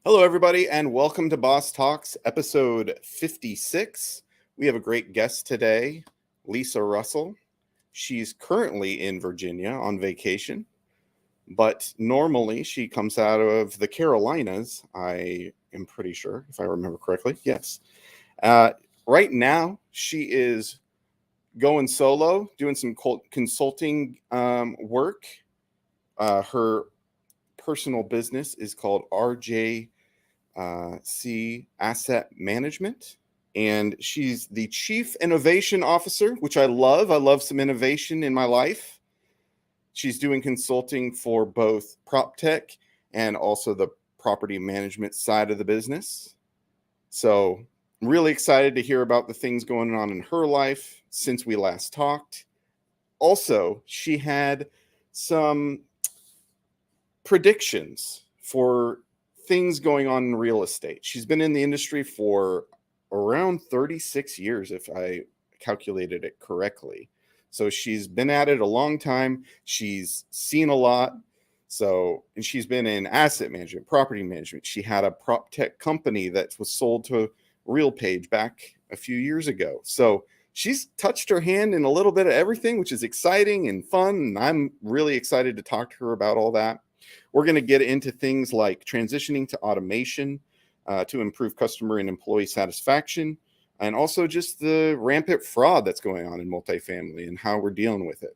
Hello, everybody, and welcome to Boss Talks, episode 56. We have a great guest today, Lisa Russell. She's currently in Virginia on vacation, but normally she comes out of the Carolinas, I am pretty sure, if I remember correctly. Yes. Right now, she is going solo, doing some consulting work. Her personal business is called RJ Asset Management, and she's the Chief Innovation Officer, which I love. I love some innovation in my life. She's doing consulting for both prop tech and also the property management side of the business. So I'm really excited to hear about the things going on in her life since we last talked. Also, she had some predictions for things going on in real estate. She's been in the industry for around 36 years, if I calculated it correctly. So she's been at it a long time. She's seen a lot. And she's been in asset management, property management. She had a prop tech company that was sold to RealPage back a few years ago. So she's touched her hand in a little bit of everything, which is exciting and fun. And I'm really excited to talk to her about all that. We're going to get into things like transitioning to automation to improve customer and employee satisfaction, and also just the rampant fraud that's going on in multifamily and how we're dealing with it.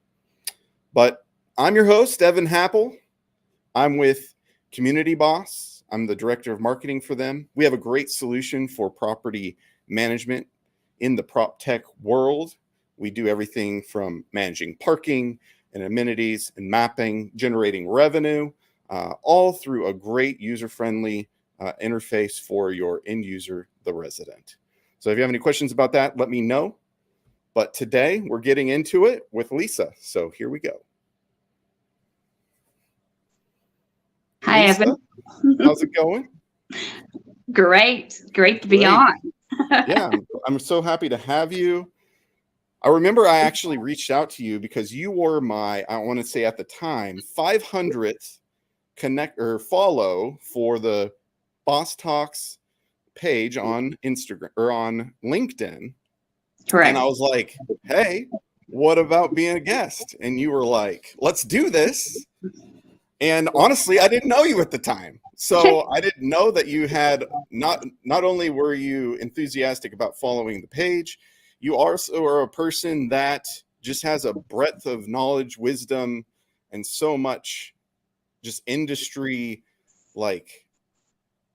But I'm your host, Evan Happel. I'm with Community Boss. I'm the director of marketing for them. We have a great solution for property management in the prop tech world. We do everything from managing parking and amenities and mapping, generating revenue, all through a great user-friendly interface for your end user, the resident. So if you have any questions about that, let me know. But today we're getting into it with Lisa. So here we go. Hi, Lisa, Evan. how's it going? Great to be on. Yeah, I'm so happy to have you. I remember I actually reached out to you because you were my, I want to say at the time, 500th connect or follow for the Boss Talks page on Instagram or on LinkedIn. Correct. And I was like, hey, what about being a guest? And you were like, let's do this. And honestly, I didn't know you at the time. So I didn't know that you had not only were you enthusiastic about following the page, you also are a person that just has a breadth of knowledge, wisdom, and so much just industry like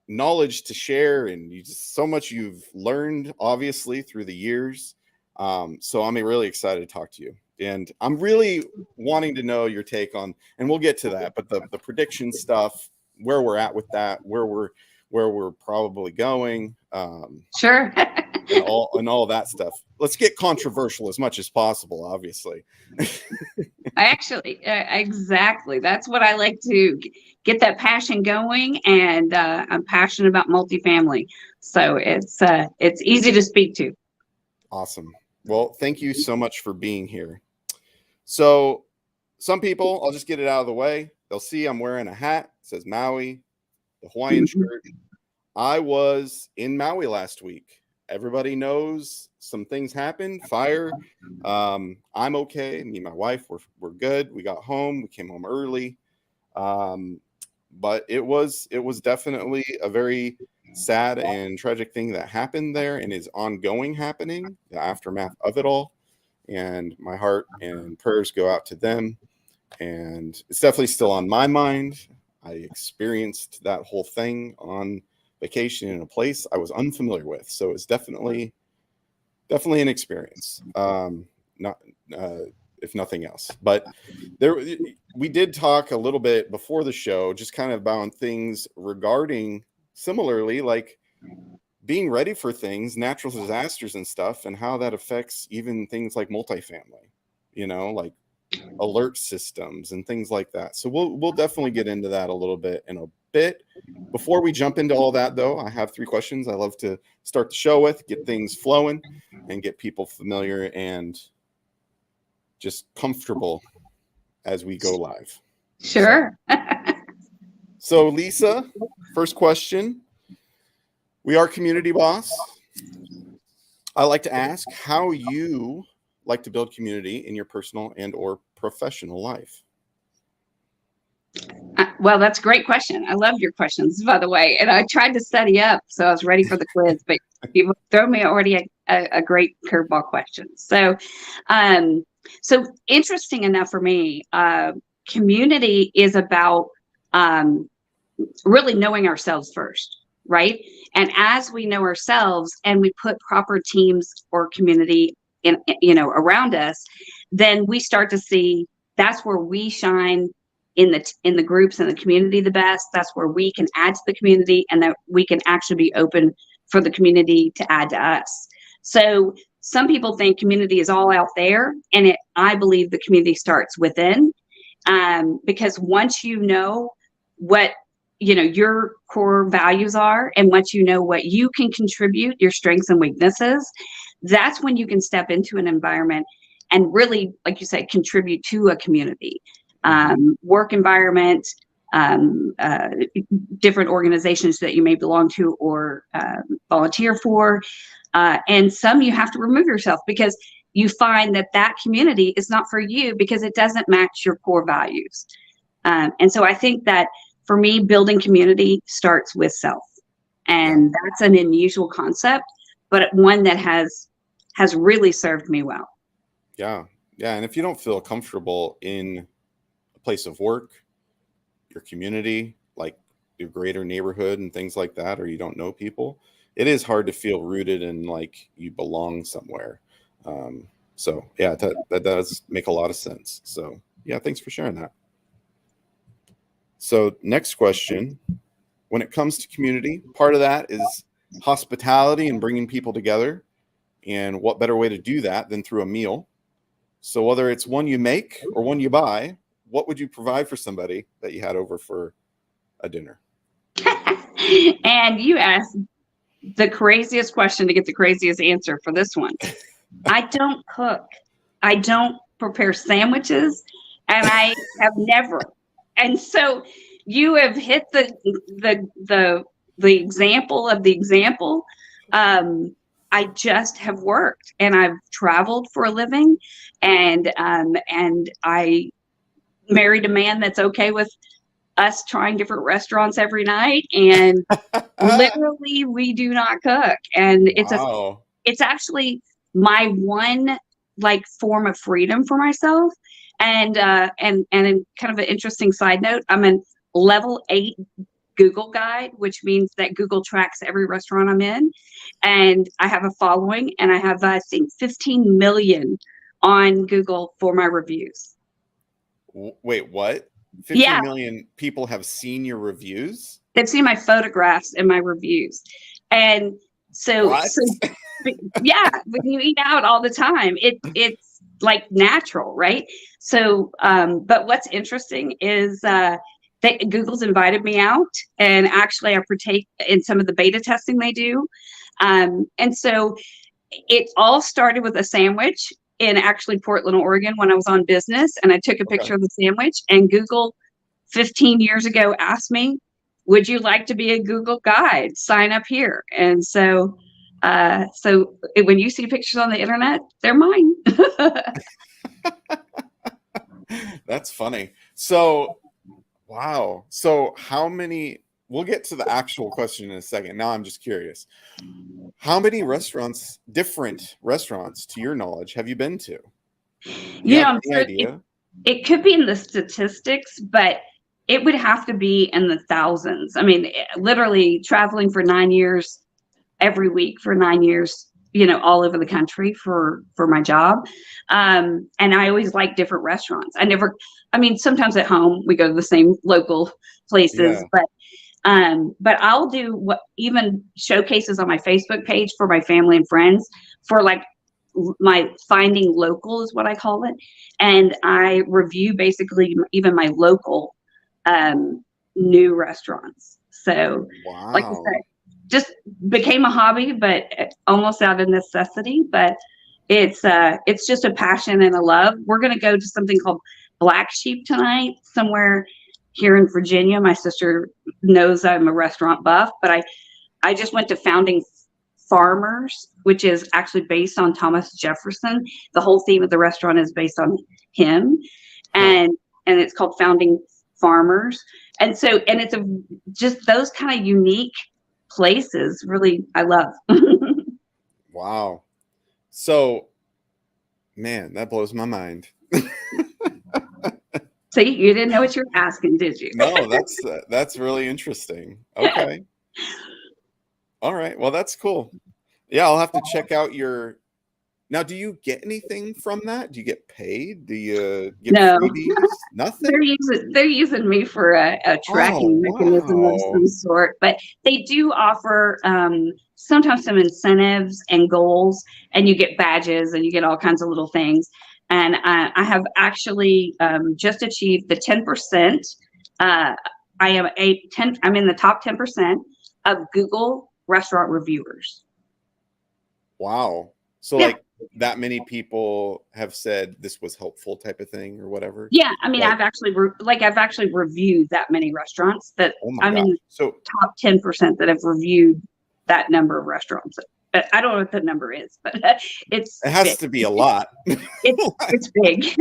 knowledge to share. And you just so much you've learned, obviously, through the years. So I'm really excited to talk to you. And I'm really wanting to know your take on, and we'll get to that, but the prediction stuff, where we're at with that, where we're probably going. Sure. and all that stuff. Let's get controversial as much as possible, obviously. Exactly. That's what I like to get that passion going. And I'm passionate about multifamily. So it's easy to speak to. Awesome. Well, thank you so much for being here. So some people, I'll just get it out of the way. They'll see I'm wearing a hat. It says Maui, the Hawaiian shirt. I was in Maui last week. Everybody knows some things happened. Fire. I'm okay. Me and my wife, we're good. We got home. We came home early. But it was definitely a very sad and tragic thing that happened there and is ongoing happening, the aftermath of it all. And my heart and prayers go out to them. And it's definitely still on my mind. I experienced that whole thing on vacation in a place I was unfamiliar with. So it's definitely an experience. Not if nothing else. But we did talk a little bit before the show, just kind of about things regarding similarly, like being ready for things, natural disasters and stuff, and how that affects even things like multifamily, like alert systems and things like that. So we'll definitely get into that a little bit in a bit. Before we jump into all that, though, I have 3 questions I love to start the show with, get things flowing, and get people familiar and just comfortable as we go live. Sure. So Lisa, first question. We are Community Boss. I like to ask how you like to build community in your personal and or professional life. Well, that's a great question. I love your questions, by the way. And I tried to study up, so I was ready for the quiz, but you've thrown me already a great curveball question. So, so interesting enough for me, community is about really knowing ourselves first, right? And as we know ourselves and we put proper teams or community in, around us, then we start to see that's where we shine in the groups and the community the best. That's where we can add to the community, and that we can actually be open for the community to add to us. So some people think community is all out there, and I believe the community starts within, because once you know what your core values are, and once you know what you can contribute, your strengths and weaknesses, that's when you can step into an environment and really, like you said, contribute to a community. Work environment, different organizations that you may belong to or volunteer for. And some you have to remove yourself because you find that community is not for you because it doesn't match your core values. And so I think that for me, building community starts with self. And that's an unusual concept, but one that has really served me well. Yeah. And if you don't feel comfortable in place of work, your community, like your greater neighborhood and things like that, or you don't know people, it is hard to feel rooted and like you belong somewhere. So yeah, that does make a lot of sense. So yeah, thanks for sharing that. So next question, when it comes to community, part of that is hospitality and bringing people together. And what better way to do that than through a meal? So whether it's one you make or one you buy, what would you provide for somebody that you had over for a dinner? And you asked the craziest question to get the craziest answer for this one. I don't cook. I don't prepare sandwiches, and I have never. And so you have hit the example of the example. I just have worked, and I've traveled for a living, and I married a man that's okay with us trying different restaurants every night, and literally we do not cook. And it's actually my one like form of freedom for myself. And in kind of an interesting side note, I'm in level 8 Google guide, which means that Google tracks every restaurant I'm in, and I have a following, and I have I think 15 million on Google for my reviews. Wait, what? 15 million people have seen your reviews? They've seen my photographs and my reviews. And so yeah, when you eat out all the time, it's like natural, right? So, but what's interesting is that Google's invited me out, and actually I partake in some of the beta testing they do. And so it all started with a sandwich in actually Portland, Oregon, when I was on business, and I took a picture of the sandwich, and Google 15 years ago asked me, would you like to be a Google guide? Sign up here. And so, when you see pictures on the internet, they're mine. That's funny. So, wow. So how many, we'll get to the actual question in a second. Now I'm just curious. How many different restaurants, to your knowledge, have you been to? I'm sure it could be in the statistics, but it would have to be in the thousands. I mean, literally traveling for 9 years, every week for 9 years, all over the country for my job. And I always like different restaurants. Sometimes at home we go to the same local places, but I'll do even showcases on my Facebook page for my family and friends for like my finding local is what I call it. And I review basically even my local new restaurants. So like I said, just became a hobby, but almost out of necessity. But it's just a passion and a love. We're going to go to something called Black Sheep tonight, somewhere here in Virginia. My sister knows I'm a restaurant buff, but I just went to Founding Farmers, which is actually based on Thomas Jefferson. The whole theme of the restaurant is based on him, and it's called Founding Farmers. And so, and it's just those kind of unique places. Really, I love. Wow. So, man, that blows my mind. So you didn't know what you were asking, did you? No, that's really interesting. Okay. All right. Well, that's cool. Yeah, I'll have to check out your. Now, do you get anything from that? Do you get paid? Do you get No. freebies? Nothing. They're using me for a tracking mechanism of some sort, but they do offer sometimes some incentives and goals, and you get badges and you get all kinds of little things. And I have actually just achieved the 10%. I'm in the top 10% of Google restaurant reviewers. Wow. So Yeah. like that many people have said this was helpful type of thing or whatever. Yeah, I mean, like, I've actually reviewed that many restaurants that I'm in the top 10% that have reviewed that number of restaurants. I don't know what the number is, but it has big. To be a lot. It's big.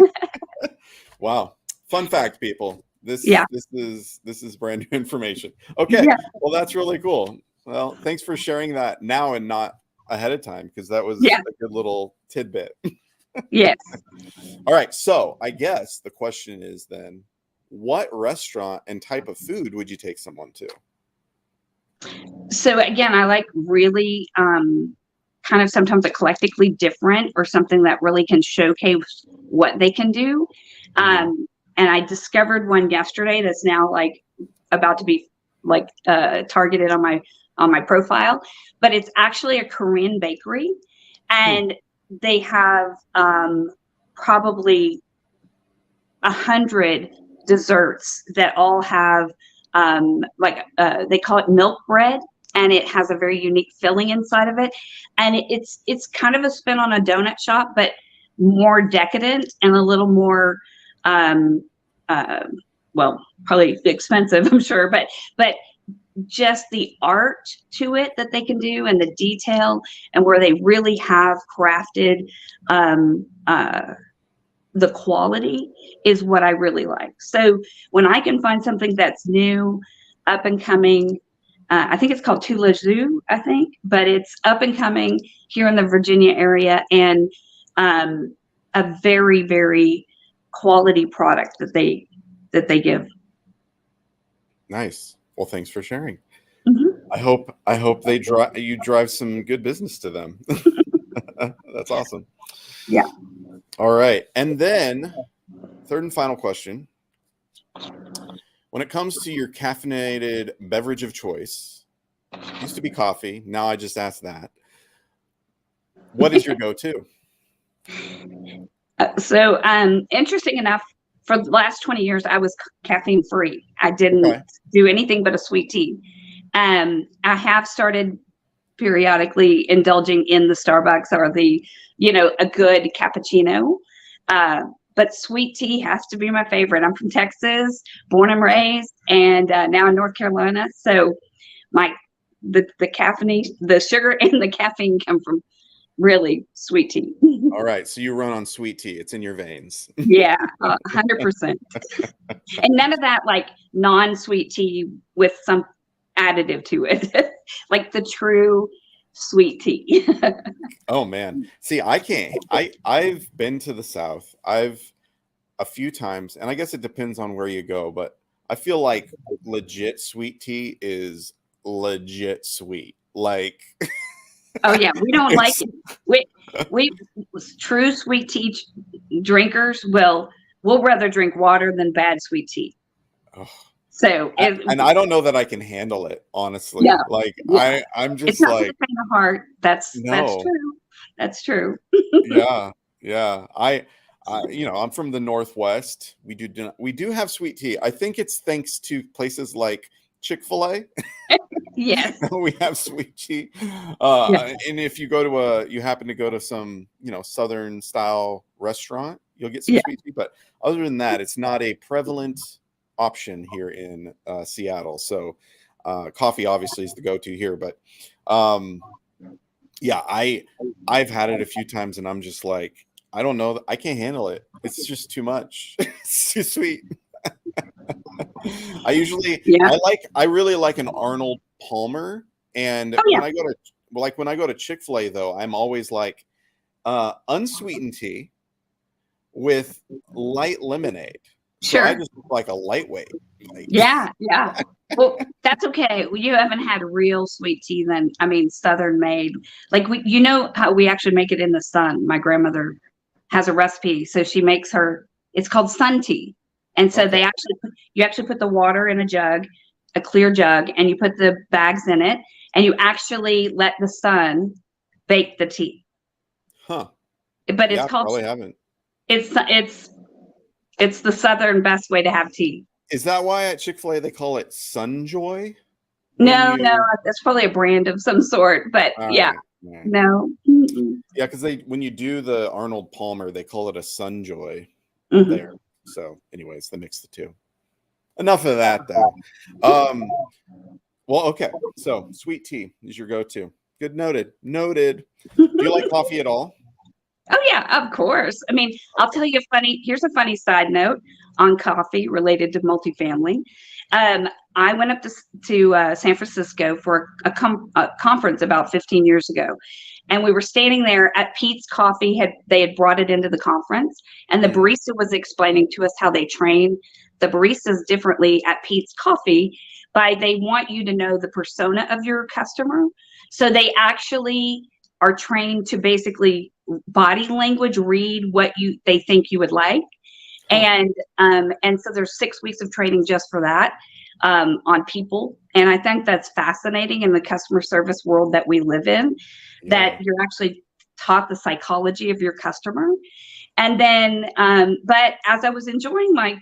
Wow. Fun fact, people. This is brand new information. Okay. Yeah. Well, that's really cool. Well, thanks for sharing that now and not ahead of time, because that was a good little tidbit. Yes. All right. So I guess the question is then, what restaurant and type of food would you take someone to? So again, I like really kind of sometimes eclectically different, or something that really can showcase what they can do. And I discovered one yesterday that's now like about to be like targeted on my profile, but it's actually a Korean bakery, and they have probably 100 desserts that all have they call it milk bread, and it has a very unique filling inside of it, and it's kind of a spin on a donut shop, but more decadent and a little more well, probably expensive, I'm sure, but just the art to it that they can do, and the detail, and where they really have crafted the quality is what I really like. So when I can find something that's new, up and coming, I think it's called Tula Zoo, I think, but it's up and coming here in the Virginia area, and a very, very quality product that they give. Nice. Well, thanks for sharing. Mm-hmm. I hope you drive some good business to them. That's awesome. Yeah. All right. And then third and final question. When it comes to your caffeinated beverage of choice, used to be coffee. Now I just asked that. What is your go-to? So interesting enough, for the last 20 years, I was caffeine free. I didn't do anything but a sweet tea. I have started periodically indulging in the Starbucks or a good cappuccino. But sweet tea has to be my favorite. I'm from Texas, born and raised, and now in North Carolina. So the caffeine, the sugar and the caffeine come from really sweet tea. All right. So you run on sweet tea. It's in your veins. Yeah, 100%. And none of that like non-sweet tea with some additive to it, like the true sweet tea. Oh man. See, I can't. I've been to the South. I've a few times, and I guess it depends on where you go, but I feel like legit sweet tea is legit sweet. Like Oh yeah, we don't like it. We true sweet tea drinkers we'll rather drink water than bad sweet tea. Oh. So and I don't know that I can handle it, honestly. No, like yeah. I'm just it's not like for the faint of heart. That's true. That's true. Yeah. I'm from the Northwest. We do have sweet tea. I think it's thanks to places like Chick-fil-A. Yes. We have sweet tea. And if you happen to go to some, Southern style restaurant, you'll get some sweet tea. But other than that, it's not a prevalent option here in Seattle. So Coffee obviously is the go-to here, but yeah, I've had it a few times and I'm just like, I don't know, I can't handle it. It's just too much. It's too sweet. Yeah. I really like an Arnold Palmer. And Oh yeah. when I go to Chick-fil-A though, I'm always like unsweetened tea with light lemonade. So I Sure. just look like a lightweight. Like, Yeah. Yeah. Well, that's okay. You haven't had real sweet tea then. I mean, Southern made. Like you know how we actually make it in the sun. My grandmother has a recipe, so she makes her. It's called sun tea, and so okay. you actually put the water in a jug, a clear jug, and you put the bags in it, and you actually let the sun bake the tea. Huh. But it's Yeah, called probably haven't. it's the Southern best way to have tea. Is that why at Chick-fil-A they call it Sunjoy? When No, no, you that's probably a brand of some sort. But all yeah, right. All right. no. Mm-mm. Yeah, because when you do the Arnold Palmer, they call it a Sunjoy Mhm. there. So, anyways, they mix the two. Enough of that, though. Well, okay. So, sweet tea is your go-to. Good, noted. Noted. Do you like coffee at all? Oh yeah, of course. I mean, I'll tell you here's a funny side note on coffee related to multifamily. I went up to San Francisco for a conference about 15 years ago. And we were standing there at Pete's Coffee. They had brought it into the conference, and the barista was explaining to us how they train the baristas differently at Pete's Coffee they want you to know the persona of your customer. So they actually are trained to basically body language read what they think you would like. Huh. And so there's 6 weeks of training just for that on people. And I think that's fascinating in the customer service world that we live in, that Yeah. you're actually taught the psychology of your customer. And then, but as I was enjoying my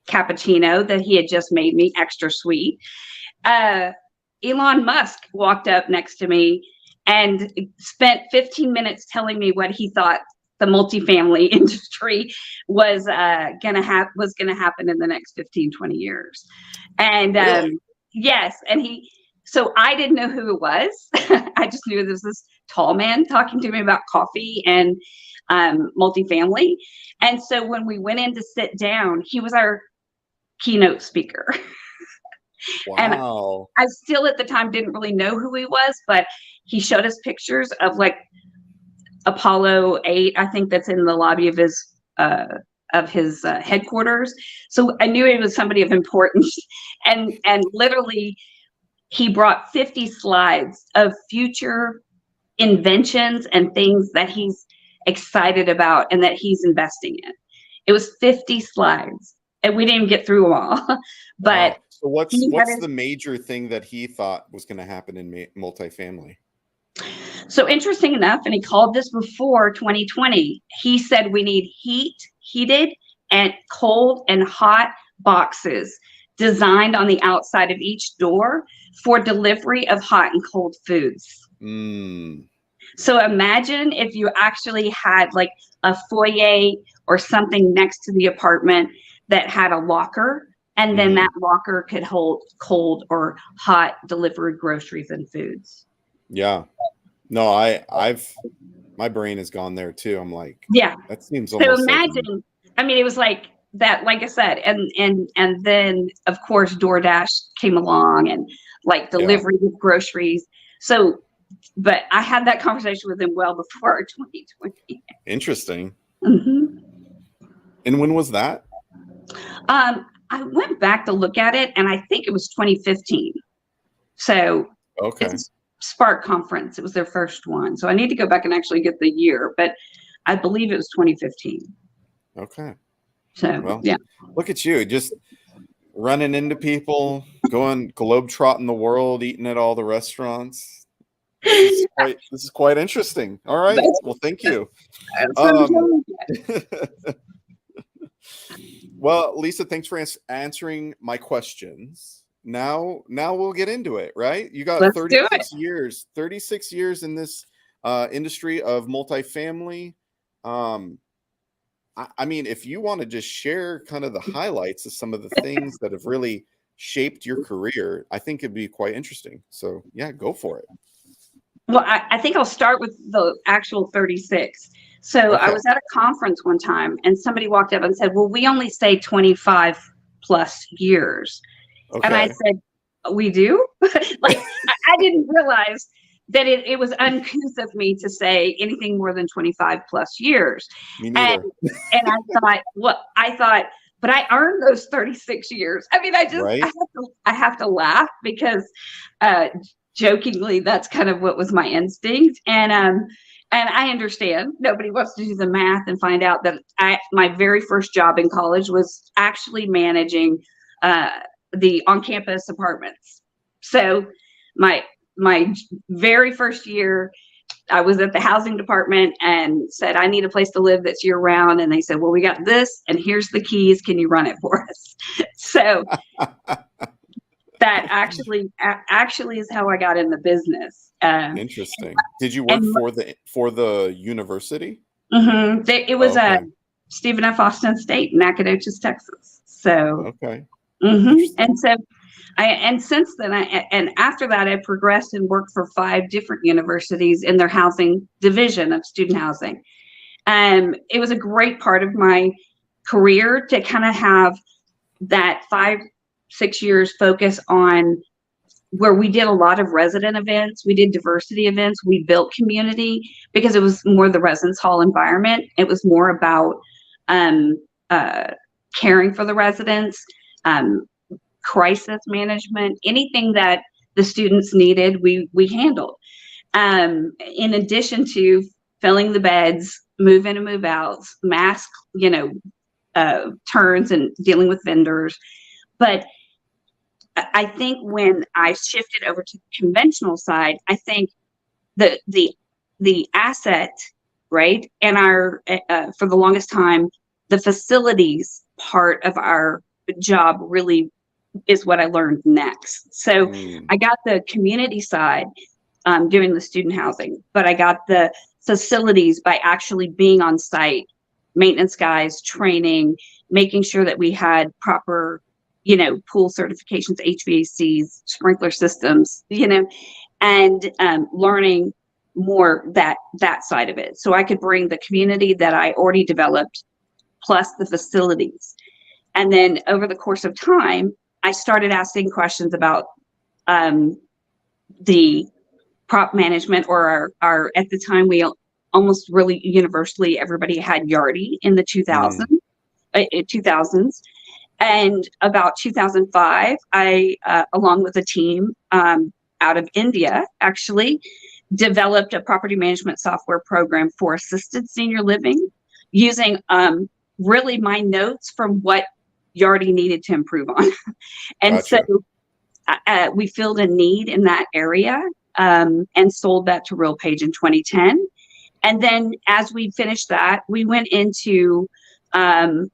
cappuccino that he had just made me extra sweet, Elon Musk walked up next to me and spent 15 minutes telling me what he thought the multifamily industry was going to happen in the next 15-20 years. And Really? yes, so I didn't know who it was. I just knew there was this tall man talking to me about coffee and multifamily. And so when we went in to sit down, he was our keynote speaker. And Wow. I still at the time didn't really know who he was, but he showed us pictures of like Apollo 8, I think that's in the lobby of his headquarters. So I knew he was somebody of importance. And literally he brought 50 slides of future inventions and things that he's excited about and that he's investing in. It was 50 slides and we didn't even get through them all. But Wow. So he had what's the major thing that he thought was going to happen in multifamily? So interesting enough, and he called this before 2020, he said we need heated and cold and hot boxes designed on the outside of each door for delivery of hot and cold foods. Mm. So imagine if you actually had like a foyer or something next to the apartment that had a locker, and then that locker could hold cold or hot delivered groceries and foods. Yeah. No, my brain has gone there too. I'm like, yeah, that seems so almost imagine, I mean, it was like that, like I said, and then of course DoorDash came along and like delivery of groceries. So, but I had that conversation with him well before 2020. interesting. Mm-hmm. And when was that? I went back to look at it, and I think it was 2015. So Okay. it's Spark Conference. It was their first one. So I need to go back and actually get the year, but I believe it was 2015. Okay. So, well, yeah. Look at you, just running into people, going globetrotting the world, eating at all the restaurants. This is quite interesting. All right. Well, thank you. Well, Lisa, thanks for answering my questions. Now we'll get into it, right? You got Let's 36 years in this industry of multifamily. I mean, if you want to just share kind of the highlights of some of the things that have really shaped your career, I think it'd be quite interesting. So yeah, go for it. Well, I think I'll start with the actual 36. So I Okay. was at a conference one time and somebody walked up and said, well, we only say 25 plus years. And I Okay. said, we do? Like, I didn't realize that it was uncouth of me to say anything more than 25 plus years. Me And neither. and I thought, but I earned those 36 years. I mean, Right. I have to laugh because uh jokingly that's kind of what was my instinct. And I understand nobody wants to do the math and find out that my very first job in college was actually managing uh the on-campus apartments. So my very first year, I was at the housing department and said, I need a place to live that's year round. And they said, well, we got this and here's the keys. Can you run it for us? So that actually is how I got in the business. Interesting. Did you work And for the university? it was Okay. Stephen F. Austin State in Nacogdoches, Texas. So, Okay. and so and since then, and after that, I progressed and worked for 5 different universities in their housing division of student housing. It was a great part of my career to kind of have that 5-6 years focus on where we did a lot of resident events. We did diversity events. We built community because it was more the residence hall environment. It was more about um, caring for the residents, crisis management, anything that the students needed, we handled. In addition to filling the beds, move in and move out, mask, turns and dealing with vendors. But I think when I shifted over to the conventional side, I think the asset, right, and our for the longest time, the facilities part of our job really is what I learned next. So I got the community side doing the student housing, but I got the facilities by actually being on site, maintenance guys, training, making sure that we had proper, pool certifications, HVACs, sprinkler systems, and learning more that side of it. So I could bring the community that I already developed plus the facilities. And then over the course of time, I started asking questions about the prop management, or our at the time we almost really universally everybody had Yardi in the 2000s. And about 2005, I along with a team out of India actually developed a property management software program for assisted senior living using really my notes from what Yardi needed to improve on. And Gotcha. so we filled a need in that area and sold that to RealPage in 2010. And then as we finished that, we went into, I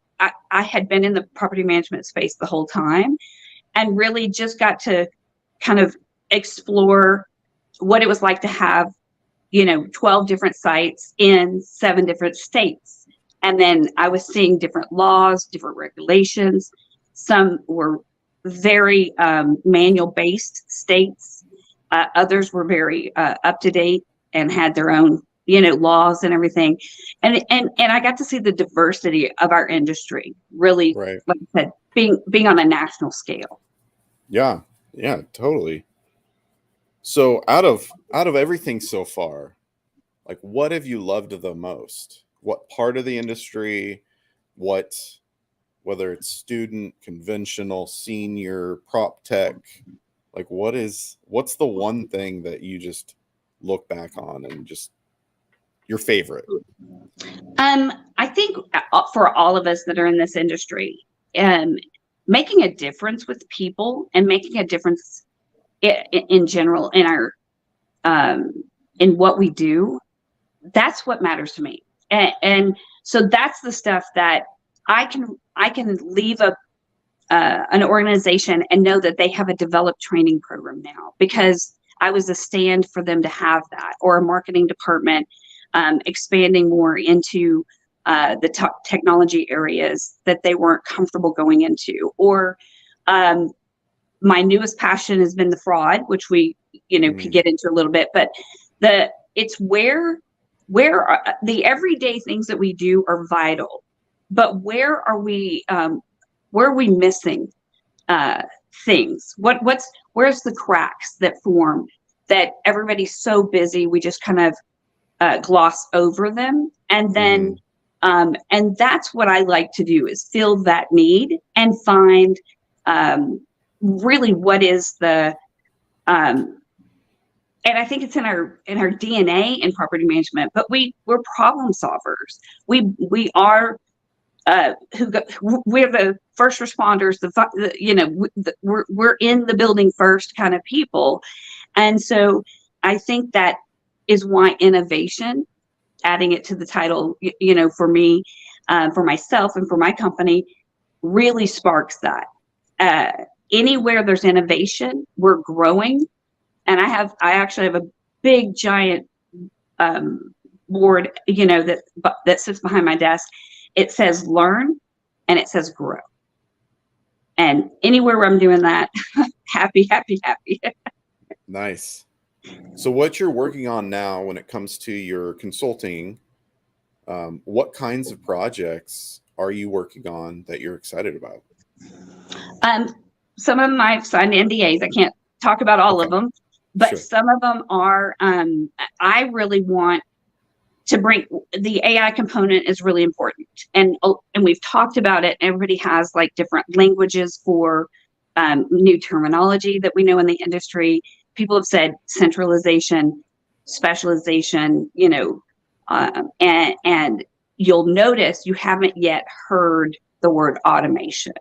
had been in the property management space the whole time and really just got to kind of explore what it was like to have, 12 different sites in 7 different states. And then I was seeing different laws, different regulations. Some were very manual based states. Others were very up to date and had their own, laws and everything. And I got to see the diversity of our industry really, Right. like I said, being on a national scale. Yeah. Yeah, totally. So out of everything so far, like what have you loved the most? What part of the industry? Whether it's student, conventional, senior, prop tech, like what's the one thing that you just look back on and just your favorite? I think for all of us that are in this industry, making a difference with people and making a difference in general in our in what we do, that's what matters to me. And so that's the stuff that I can leave an organization and know that they have a developed training program now because I was a stand for them to have that, or a marketing department expanding more into the technology areas that they weren't comfortable going into, or my newest passion has been the fraud, which we, could get into a little bit, but it's where the everyday things that we do are vital, but where are we missing things? Where's the cracks that form that everybody's so busy we just kind of gloss over them, and then and that's what I like to do, is fill that need and find really what is the and I think it's in our DNA in property management, but we're problem solvers. We are we're the first responders, we're in the building first kind of people. And so I think that is why innovation, adding it to the title, for me, for myself and for my company, really sparks that. Anywhere there's innovation, we're growing. And I actually have a big giant board, that sits behind my desk. It says learn and it says grow. And anywhere where I'm doing that, happy, happy, happy. Nice. So what you're working on now when it comes to your consulting, what kinds of projects are you working on that you're excited about? Some of them I've signed NDAs. I can't talk about all of them, but Sure. some of them are, I really want to bring the AI component is really important. And we've talked about it. Everybody has like different languages for new terminology that we know in the industry. People have said centralization, specialization, and you'll notice you haven't yet heard the word automation.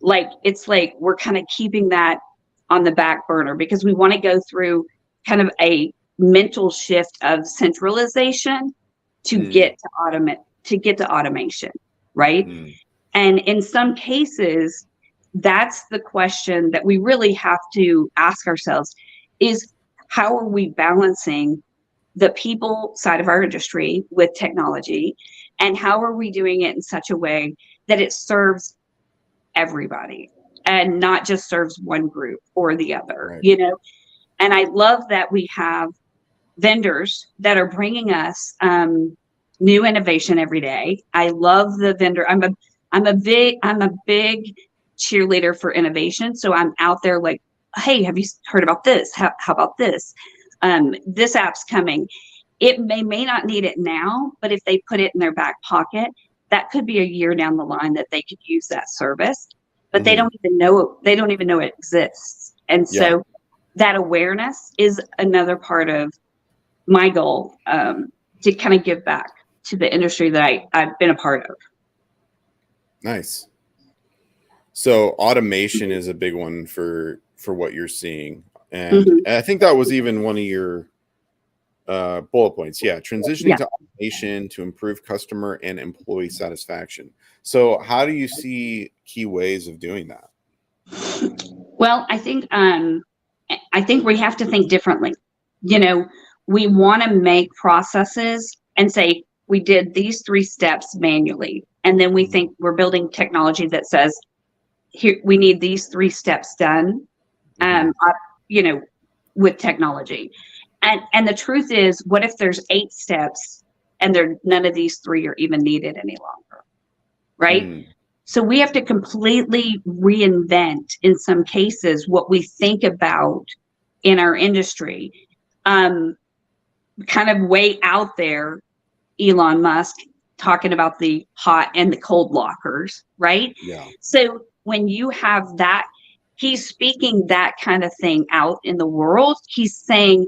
Like, it's like we're kind of keeping that on the back burner because we want to go through kind of a mental shift of centralization to get to automation, right? And in some cases, that's the question that we really have to ask ourselves, is how are we balancing the people side of our industry with technology, and how are we doing it in such a way that it serves everybody and not just serves one group or the other, Right. And I love that we have vendors that are bringing us new innovation every day. I love the vendor. I'm a big cheerleader for innovation. So I'm out there like, hey, have you heard about this? How about this? This app's coming. It may not need it now, but if they put it in their back pocket, that could be a year down the line that they could use that service, but they don't even know it exists. And so that awareness is another part of my goal, to kind of give back to the industry that I've been a part of. Nice. So automation is a big one for what you're seeing. And I think that was even one of your bullet points. Yeah. Transitioning to automation to improve customer and employee satisfaction. So how do you see key ways of doing that? Well, I think we have to think differently. We want to make processes and say, we did these 3 steps manually. And then we think we're building technology that says, here, we need these 3 steps done, with technology. And the truth is, what if there's 8 steps and none of these 3 are even needed any longer, right? So we have to completely reinvent, in some cases, what we think about in our industry. Kind of way out there, Elon Musk talking about the hot and the cold lockers, right? Yeah. So when you have that, he's speaking that kind of thing out in the world. He's saying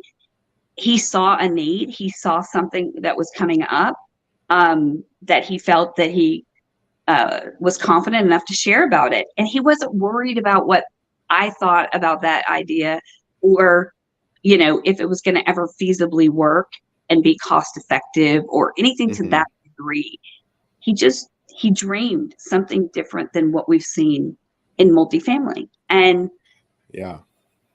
he saw a need, he saw something that was coming up, that he felt that he was confident enough to share about it. And he wasn't worried about what I thought about that idea, or, if it was going to ever feasibly work and be cost effective or anything to that degree. He dreamed something different than what we've seen in multifamily. And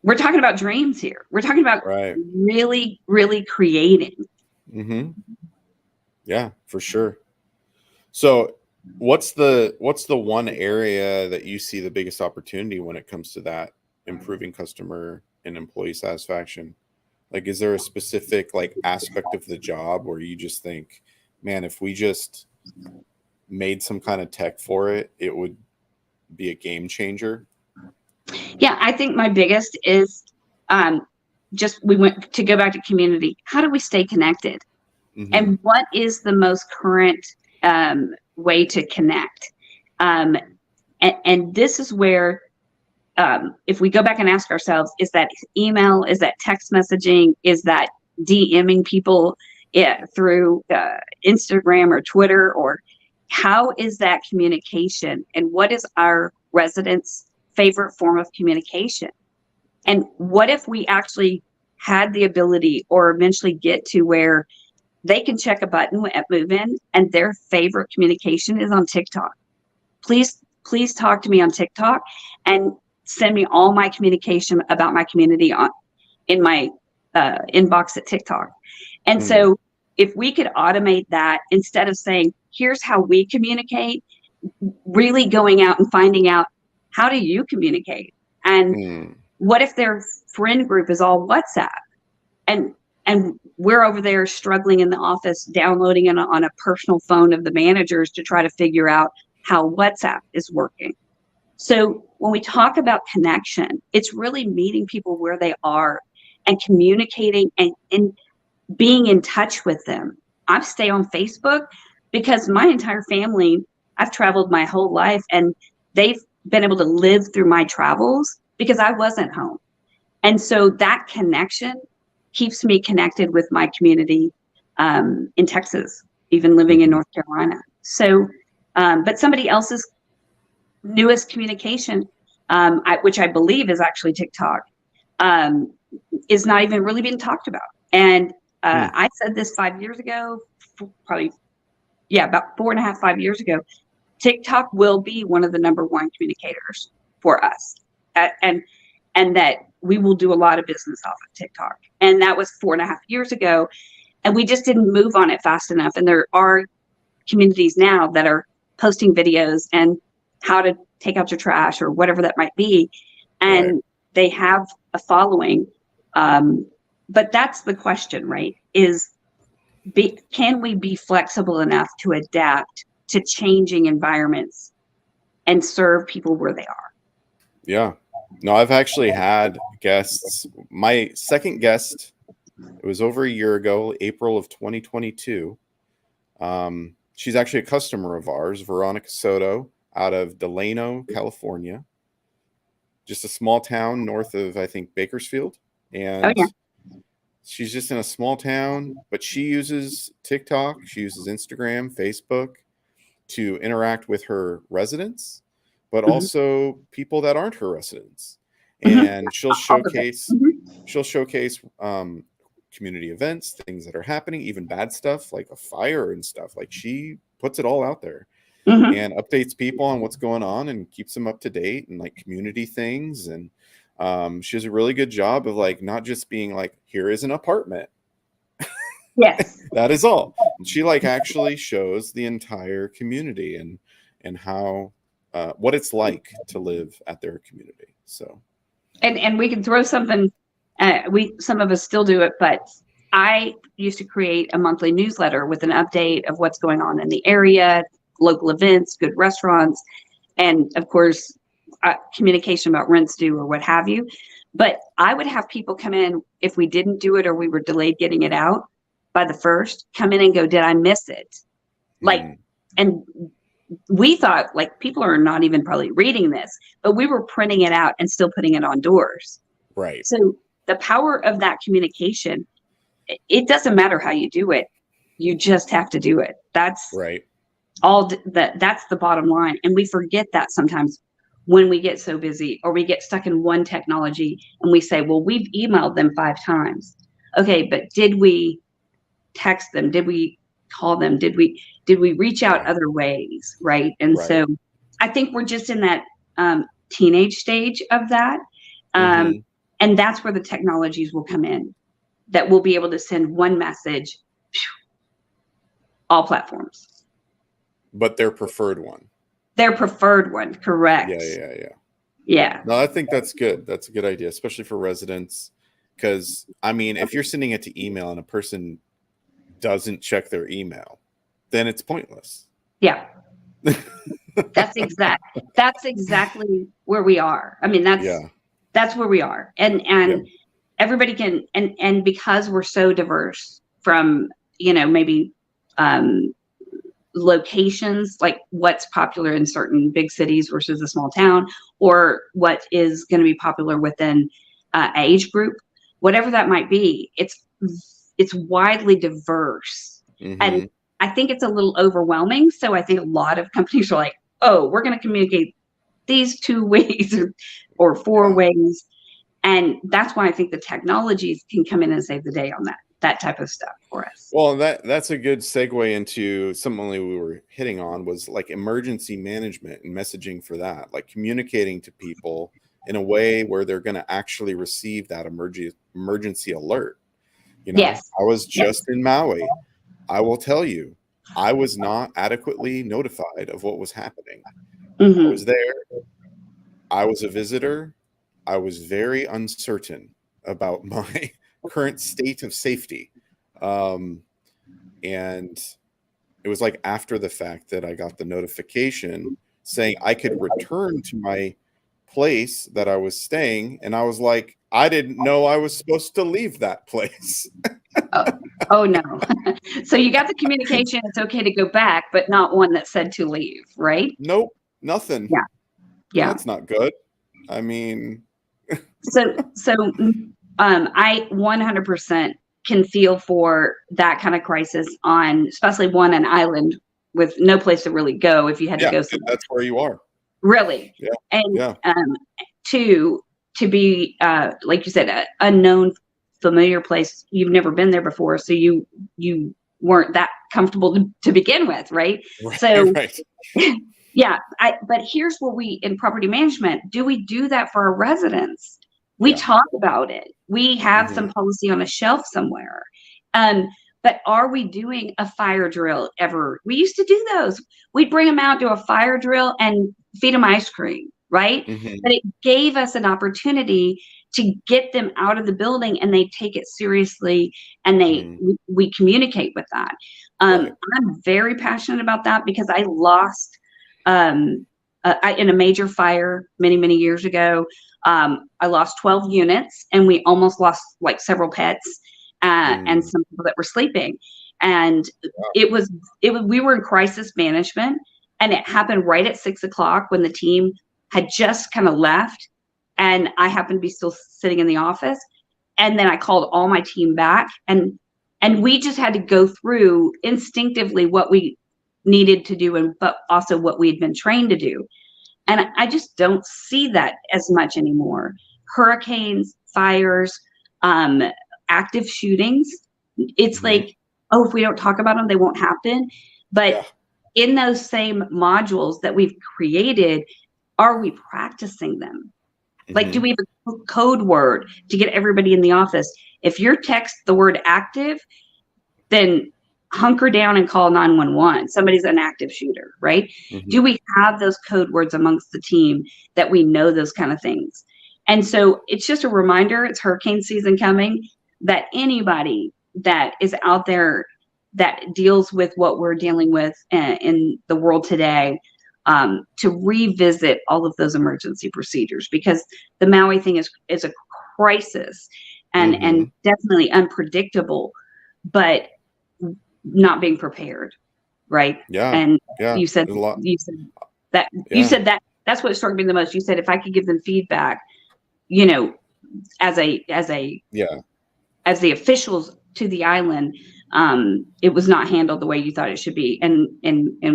we're talking about dreams here. We're talking about really, really creating. Yeah, for sure. So what's the one area that you see the biggest opportunity when it comes to that improving customer and employee satisfaction? Like, is there a specific like aspect of the job where you just think, man, if we just made some kind of tech for it, it would be a game changer? Yeah, I think my biggest is just we went to go back to community. How do we stay connected? Mm-hmm. And what is the most current way to connect? And this is where, if we go back and ask ourselves, is that email? Is that text messaging? Is that DMing people through Instagram or Twitter? Or how is that communication? And what is our residents' favorite form of communication? And what if we actually had the ability or eventually get to where they can check a button at move-in and their favorite communication is on TikTok? Please talk to me on TikTok and send me all my communication about my community in my inbox at TikTok. And so if we could automate that, instead of saying, here's how we communicate, really going out and finding out, how do you communicate? And what if their friend group is all WhatsApp? And we're over there struggling in the office, downloading it on a personal phone of the managers to try to figure out how WhatsApp is working. So when we talk about connection, it's really meeting people where they are and communicating and being in touch with them. I stay on Facebook because my entire family, I've traveled my whole life, and they've been able to live through my travels because I wasn't home. And so that connection keeps me connected with my community in Texas, even living in North Carolina. So, but somebody else's newest communication, which I believe is actually TikTok, is not even really being talked about. And I said this 5 years ago, probably, about 4.5, 5 years ago, TikTok will be one of the number one communicators for us. And that we will do a lot of business off of TikTok. And that was 4.5 years ago. And we just didn't move on it fast enough. And there are communities now that are posting videos and how to take out your trash or whatever that might be. And they have a following. But that's the question, right? Can we be flexible enough to adapt to changing environments and serve people where they are? Yeah. No, I've actually had guests. My second guest, it was over a year ago, April of 2022. She's actually a customer of ours, Veronica Soto, out of Delano, California. Just a small town north of, I think, Bakersfield. And she's just in a small town, but she uses TikTok, she uses Instagram, Facebook to interact with her residents, but also people that aren't her residents. And she'll showcase community events, things that are happening, even bad stuff like a fire and stuff. Like, she puts it all out there and updates people on what's going on and keeps them up to date and like community things. And she does a really good job of like not just being like, here is an apartment. Yes. That is all. And she like actually shows the entire community and how what it's like to live at their community. So and we can throw something, some of us still do it, but I used to create a monthly newsletter with an update of what's going on in the area, local events, good restaurants, and of course communication about rents due or what have you. But I would have people come in if we didn't do it or we were delayed getting it out by the 1st, come in and go, did I miss it? Like, and we thought like people are not even probably reading this, but we were printing it out and still putting it on doors. Right. So the power of that communication, it doesn't matter how you do it. You just have to do it. That's right. That's the bottom line. And we forget that sometimes when we get so busy or we get stuck in one technology and we say, well, we've emailed them 5 times. Okay, but did we text them? Did we call them? Did we reach out other ways? Right. And so I think we're just in that teenage stage of that. And that's where the technologies will come in, that we'll be able to send one message, all platforms. But their preferred one. Their preferred one, correct. Yeah. Yeah. No, I think that's good. That's a good idea, especially for residents. Because, I mean, if you're sending it to email and a person doesn't check their email, then it's pointless. Yeah. That's exactly where we are. I mean, Yeah. that's where we are. And Yeah. everybody can, and because we're so diverse from, maybe locations, like what's popular in certain big cities versus a small town, or what is going to be popular within age group, whatever that might be, it's widely diverse. And I think it's a little overwhelming. So I think a lot of companies are like, oh, we're going to communicate these 2 ways or 4 ways. And that's why I think the technologies can come in and save the day on that type of stuff for us. Well, that's a good segue into something we were hitting on, was like emergency management and messaging for that, like communicating to people in a way where they're going to actually receive that emergency alert. Yes. I was just in Maui. I will tell you, I was not adequately notified of what was happening. I was there. I was a visitor. I was very uncertain about my current state of safety. And it was like after the fact that I got the notification saying I could return to my place that I was staying. And I was like, I didn't know I was supposed to leave that place. Oh no. So you got the communication, it's okay to go back, but not one that said to leave, right? Nope, nothing. Yeah. Yeah. That's not good. I mean, so I 100% can feel for that kind of crisis on, especially an island with no place to really go if you had to go somewhere. That's where you are. Really. Yeah. And to be like you said, an unknown, familiar place, you've never been there before, so you weren't that comfortable to begin with, right? So right. Yeah, but here's what we in property management do: we do that for our residents. We talk about it. We have some policy on a shelf somewhere. But are we doing a fire drill ever? We used to do those. We'd bring them out, do a fire drill, and feed them ice cream, right? But it gave us an opportunity to get them out of the building, and they take it seriously, and we communicate with that. I'm very passionate about that because I lost in a major fire many years ago. I lost 12 units, and we almost lost like several pets and some people that were sleeping. And we were in crisis management, and it happened right at 6 o'clock when the team had just kind of left, and I happened to be still sitting in the office. And then I called all my team back, and we just had to go through instinctively what we needed to do, but also what we had been trained to do. And I just don't see that as much anymore. Hurricanes, fires, active shootings. It's like, oh, if we don't talk about them, they won't happen. But in those same modules that we've created, are we practicing them? Like, do we have a code word to get everybody in the office? If you text the word active, then hunker down and call 911. Somebody's an active shooter, right? Do we have those code words amongst the team that we know those kind of things? And so it's just a reminder, it's hurricane season coming, that anybody that is out there that deals with what we're dealing with in the world today, to revisit all of those emergency procedures, because the Maui thing is a crisis and definitely unpredictable, but not being prepared, right? And you said that that's what struck me the most. You said if I could give them feedback, as the officials to the island, it was not handled the way you thought it should be, and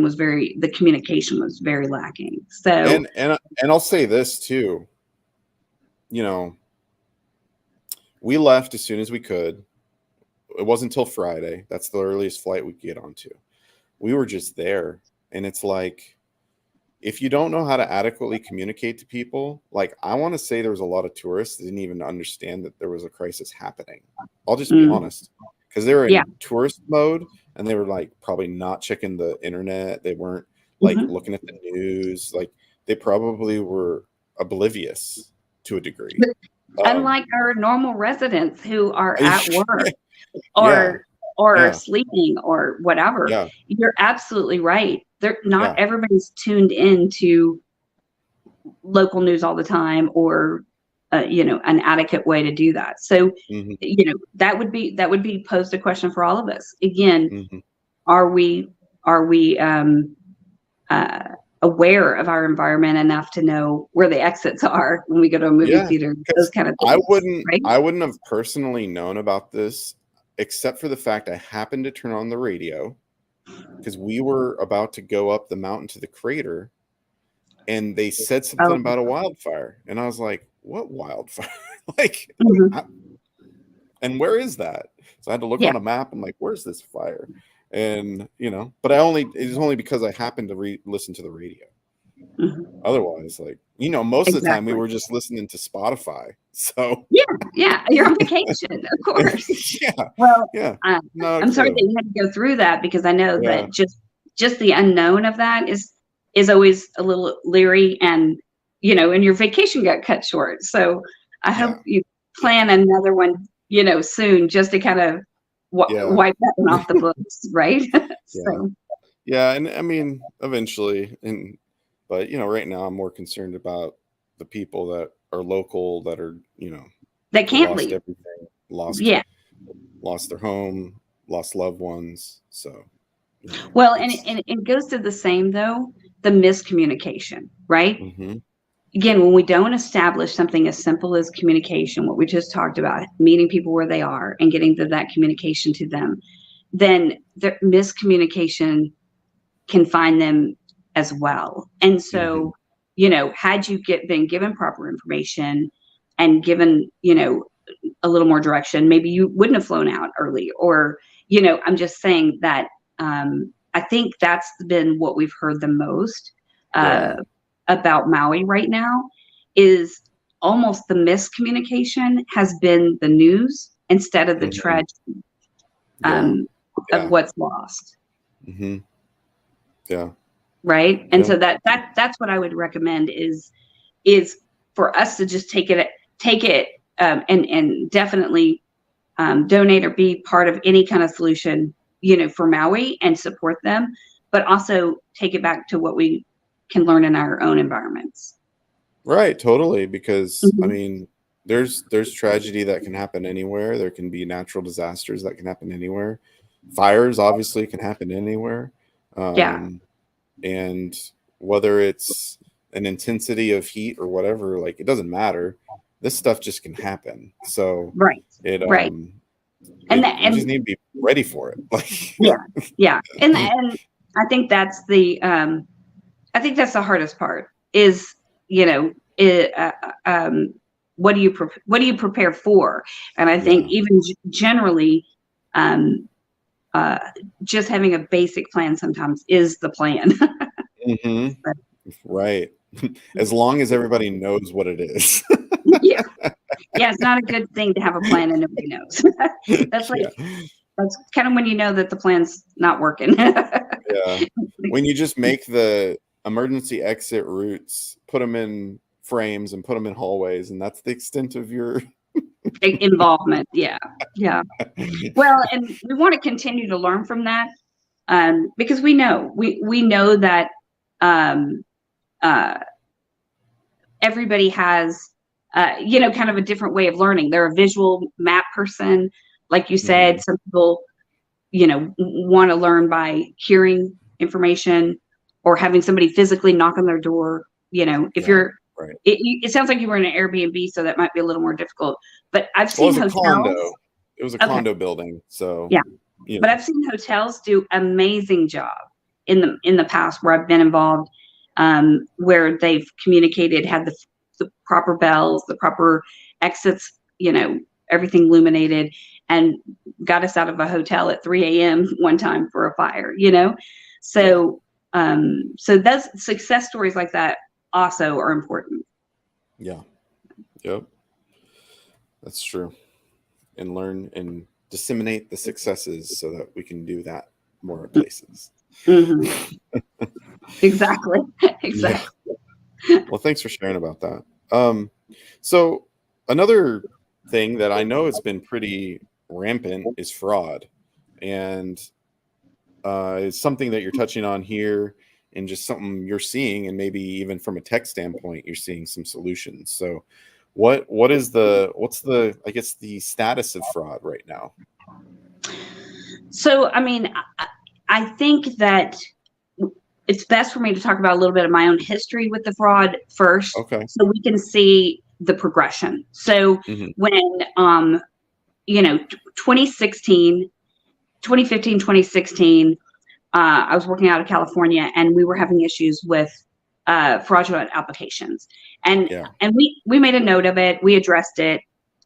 was the communication was very lacking. So and I'll say this too, we left as soon as we could. It wasn't until Friday. That's the earliest flight we could get onto. We were just there. And it's like, if you don't know how to adequately communicate to people, like I want to say there was a lot of tourists that didn't even understand that there was a crisis happening. I'll just be honest. Because they were in tourist mode, and they were like probably not checking the internet. They weren't like looking at the news. Like they probably were oblivious to a degree. Unlike our normal residents who are at work Yeah, or yeah, sleeping or whatever. yeah, You're absolutely right. They're not yeah. everybody's tuned into local news all the time, or an adequate way to do that. So Hmm. that would be posed a question for all of us. Again, Hmm. are we uh, aware of our environment enough to know where the exits are when we go to a movie Yeah, theater, those because kind of I things, wouldn't right? I wouldn't have personally known about this except for the fact I happened to turn on the radio because we were about to go up the mountain to the crater, and they said something Oh, about a wildfire, and I was like, "What wildfire?" Like, mhm. I, and where is that? So I had to look Yeah. on a map. I'm like, "Where's this fire?" And but it was only because I happened to listen to the radio. Mhm. Otherwise, like, most of the time we Exactly. were just listening to Spotify. So Yeah, yeah, you're on vacation, of course. yeah, Well, yeah, uh, not a I'm sorry that clue. you had to go through that, because I know Yeah, that just the unknown of that is always a little leery, and your vacation got cut short. So I hope yeah, you yeah, plan another one, soon, just to kind of yeah, wipe that one off the books, right? yeah, So yeah. And I mean, eventually, but right now I'm more concerned about the people that are local that are, they they can't lost leave. everything, lost Yeah. lost their home, lost loved ones. So, Well, and it's it goes to the same, though, the miscommunication, right? hmm Again, when we don't establish something as simple as communication, what we just talked about, meeting people where they are and getting that communication to them, then the miscommunication can find them as well. And hmm so, had you been given proper information and given, a little more direction, maybe you wouldn't have flown out early. Or, I'm just saying that I think that's been what we've heard the most yeah, uh, about Maui right now, is almost the miscommunication has been the news instead of the hmm tragedy yeah, um, of yeah, what's lost. hmm yeah, Right. And yeah, so that's what I would recommend is for us to just take it and definitely donate or be part of any kind of solution, for Maui, and support them, but also take it back to what we can learn in our own environments. right, totally. Because I Mhm. mean, there's tragedy that can happen anywhere. There can be natural disasters that can happen anywhere. Fires obviously can happen anywhere. Yeah. Um, and whether it's an intensity of heat or whatever, like, it doesn't matter. This stuff just can happen. So Right. it Right. And it that, we just and need to be ready for it. Like, yeah, yeah. And I think that's the hardest part is, you know, it, what do you prepare for? And I think yeah. even generally, um, uh, just having a basic plan sometimes is the plan. Hmm. Right. As long as everybody knows what it is. Yeah. Yeah. It's not a good thing to have a plan and nobody knows. That's like, Yeah. that's kind of when you know that the plan's not working. Yeah. When you just make the emergency exit routes, put them in frames and put them in hallways, and that's the extent of your. Involvement. Yeah. Yeah. Well, and we want to continue to learn from that, because we know that um, uh, everybody has kind of a different way of learning. They're a visual map person, like you Hmm. said. Some people want to learn by hearing information or having somebody physically knock on their door. If Yeah. you're Right. it sounds like you were in an Airbnb, so that might be a little more difficult. But I've Well, it seen was a hotels. condo. It was a Okay. condo building. So, Yeah. you But know, I've seen hotels do amazing job in the past where I've been involved, where they've communicated, had the proper bells, the proper exits, everything illuminated, and got us out of a hotel at 3 a.m. one time for a fire. yeah. So those success stories like that also are important. Yeah. Yep. That's true. And learn and disseminate the successes so that we can do that more places. Hmm. Exactly. Yeah. Exactly. Well, thanks for sharing about that. So another thing that I know has been pretty rampant is fraud, and it's something that you're touching on here, and just something you're seeing, and maybe even from a tech standpoint, you're seeing some solutions. So, what's the I guess the status of fraud right now? So, I mean, I think that it's best for me to talk about a little bit of my own history with the fraud first, Okay. so we can see the progression. So Hmm. when, 2016, 2015, 2016, I was working out of California, and we were having issues with fraudulent applications, and Yeah. we made a note of it. We addressed it.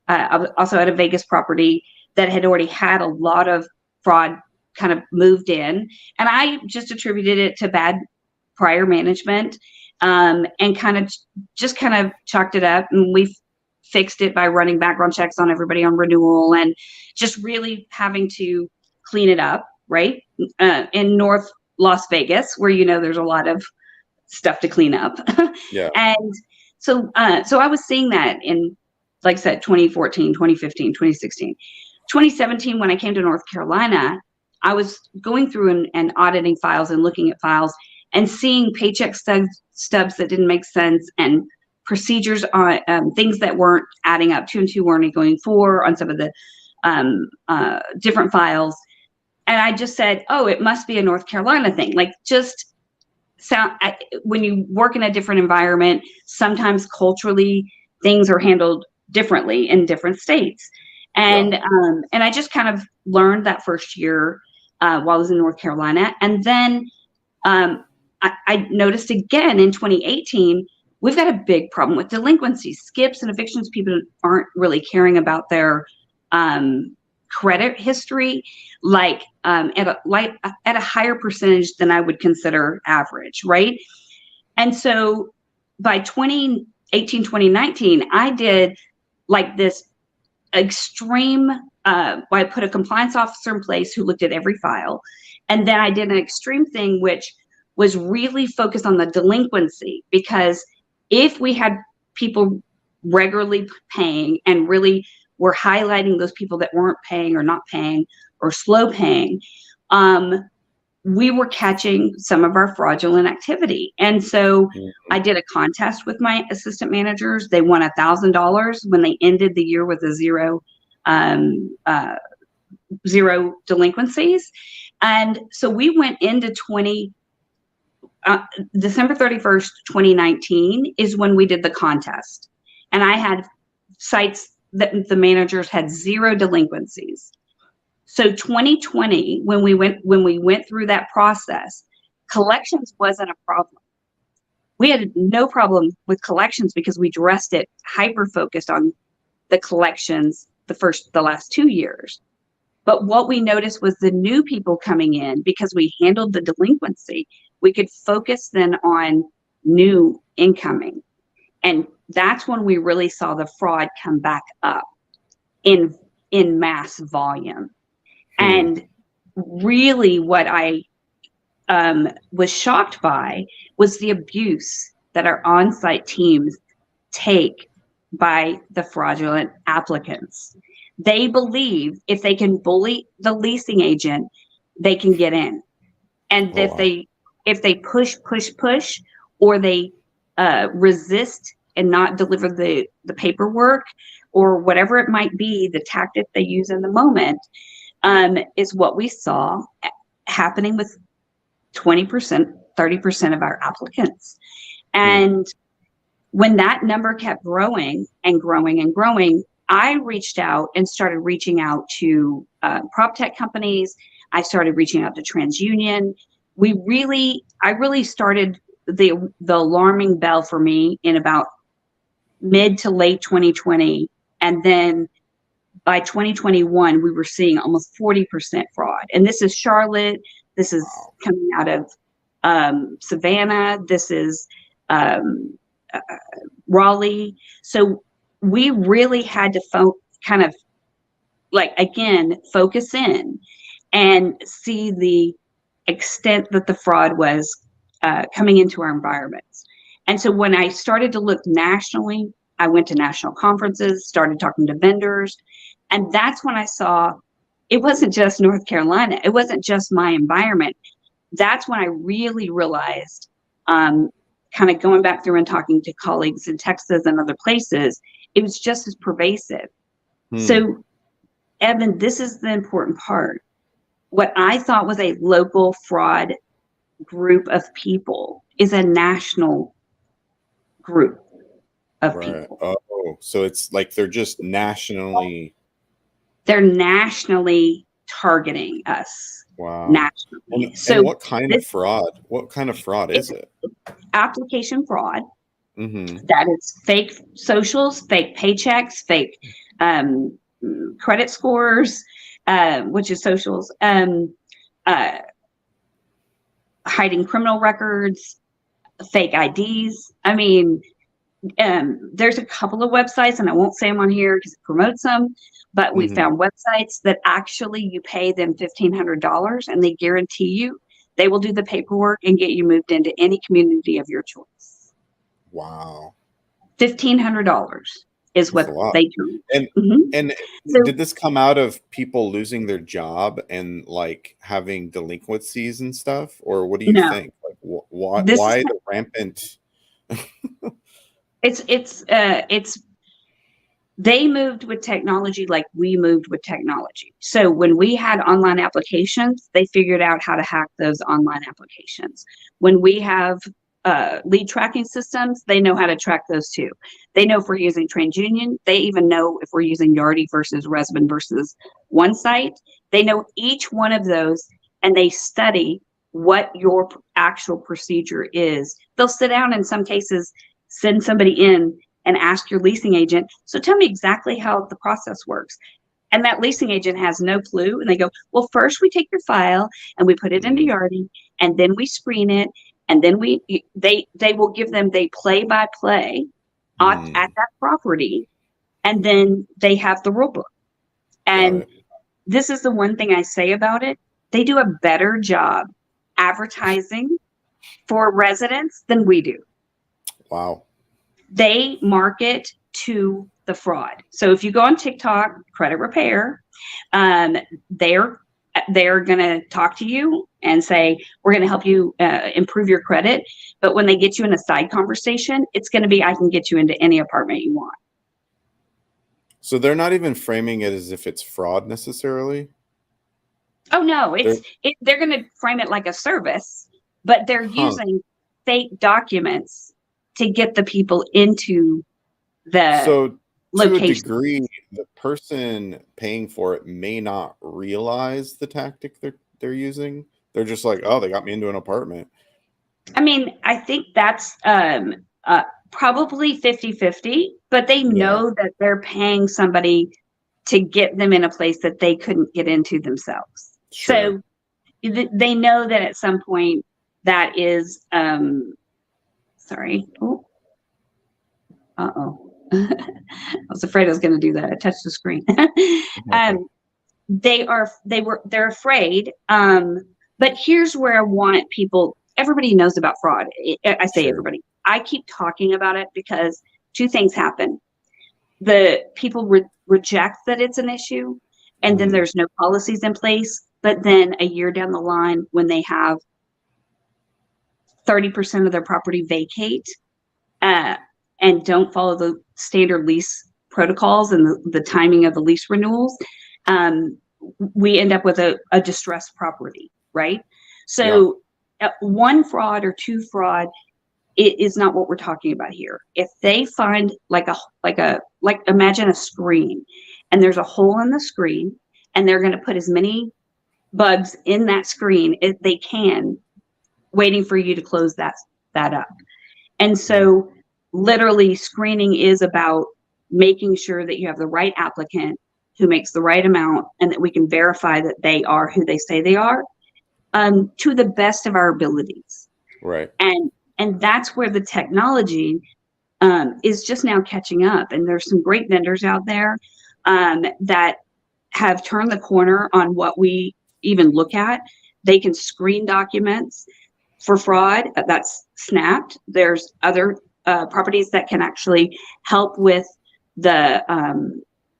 I was also at a Vegas property that had already had a lot of fraud kind of moved in, and I just attributed it to bad prior management, and kind of chalked it up, and we fixed it by running background checks on everybody on renewal, and just really having to clean it up, right? In North Las Vegas, where there's a lot of stuff to clean up. Yeah. And so I was seeing that in, like I said, 2014, 2015, 2016. 2017, when I came to North Carolina, I was going through and auditing files and looking at files and seeing paycheck stubs that didn't make sense, and procedures on things that weren't adding up. 2 and 2 weren't going 4 on some of the different files. And I just said, oh, it must be a North Carolina thing. Like, just when you work in a different environment, sometimes culturally things are handled differently in different states. Yeah. And I just kind of learned that first year while I was in North Carolina. And then I noticed again in 2018, we've got a big problem with delinquencies, skips, and evictions. People aren't really caring about their credit history, at a higher percentage than I would consider average, right? And so by 2018, 2019, I did like this extreme, I put a compliance officer in place who looked at every file. And then I did an extreme thing, which was really focused on the delinquency, because if we had people regularly paying and really were highlighting those people that weren't paying or not paying or slow paying, we were catching some of our fraudulent activity. And so I did a contest with my assistant managers. They won $1,000 when they ended the year with a zero delinquencies. And so we went into December 31st, 2019 is when we did the contest. And I had sites that the managers had 0 delinquencies. So 2020, when we went through that process, collections wasn't a problem. We had no problem with collections because we addressed it, hyper focused on the collections the last 2 years. But what we noticed was the new people coming in, because we handled the delinquency, we could focus then on new incoming. And that's when we really saw the fraud come back up in mass volume. And really what I was shocked by was the abuse that our on-site teams take by the fraudulent applicants. They believe if they can bully the leasing agent, they can get in. And Oh, wow. if they push, or they resist and not deliver the paperwork, or whatever it might be, the tactic they use in the moment, is what we saw happening with 20%, 30% of our applicants. And when that number kept growing and growing and growing, I reached out and started reaching out to prop tech companies. I started reaching out to TransUnion. I really started the alarming bell for me in about mid to late 2020. And then by 2021, we were seeing almost 40% fraud. And this is Charlotte. This is coming out of Savannah. This is Raleigh. So we really had to kind of focus in and see the extent that the fraud was coming into our environments. And so when I started to look nationally, I went to national conferences, started talking to vendors, and that's when I saw it wasn't just North Carolina. It wasn't just my environment. That's when I really realized, kind of going back through and talking to colleagues in Texas and other places, it was just as pervasive. So, Evan, this is the important part. What I thought was a local fraud group of people is a national group of people. Oh, so it's like they're just nationally. They're nationally targeting us. Wow. Nationally. And what kind of fraud? What kind of fraud is it? Application fraud. Mm-hmm. That is fake socials, fake paychecks, fake credit scores, which is socials, hiding criminal records, fake IDs. I mean, there's a couple of websites, and I won't say them on here because it promotes them, but we found websites that actually you pay them $1,500 and they guarantee you they will do the paperwork and get you moved into any community of your choice. Wow. $1,500 is what they do. And so, did this come out of people losing their job and like having delinquencies and stuff, or what do you think? Like, why the rampant? It's they moved with technology like we moved with technology. So when we had online applications, they figured out how to hack those online applications. When we have lead tracking systems, they know how to track those too. They know if we're using TransUnion. They even know if we're using Yardi versus Resman versus OneSite. They know each one of those, and they study what your actual procedure is. They'll sit down, in some cases, send somebody in and ask your leasing agent, so tell me exactly how the process works. And that leasing agent has no clue. And they go, well, first we take your file and we put it into Yardi, and then we screen it. And then they will give them the play-by-play at that property, and then they have the rule book. And this is the one thing I say about it. They do a better job advertising for residents than we do. Wow. They market to the fraud. So if you go on TikTok, credit repair, they're going to talk to you and say, we're going to help you improve your credit. But when they get you in a side conversation, it's going to be, I can get you into any apartment you want. So they're not even framing it as if it's fraud necessarily? Oh, no. They're going to frame it like a service, but they're using fake documents to get the people into the location. To a degree, the person paying for it may not realize the tactic they're using. They're just like, oh, they got me into an apartment. I mean, I think that's probably 50-50, but they know that they're paying somebody to get them in a place that they couldn't get into themselves. Sure. So they know that at some point that is, sorry. Oh. Uh-oh. I was afraid I was going to do that. I touched the screen. They're afraid. But here's where I want people, everybody knows about fraud. I say everybody. I keep talking about it because two things happen. The people reject that it's an issue, and then there's no policies in place. But then a year down the line, when they have 30% of their property vacate, and don't follow the standard lease protocols and the timing of the lease renewals, we end up with a distressed property, right? So one fraud or two fraud, it is not what we're talking about here. If they find like imagine a screen, and there's a hole in the screen, and they're going to put as many bugs in that screen as they can, waiting for you to close that up. And so literally screening is about making sure that you have the right applicant who makes the right amount, and that we can verify that they are who they say they are, to the best of our abilities. Right. And that's where the technology is just now catching up. And there's some great vendors out there that have turned the corner on what we even look at. They can screen documents. for fraud, that's snapped. There's other properties that can actually help with the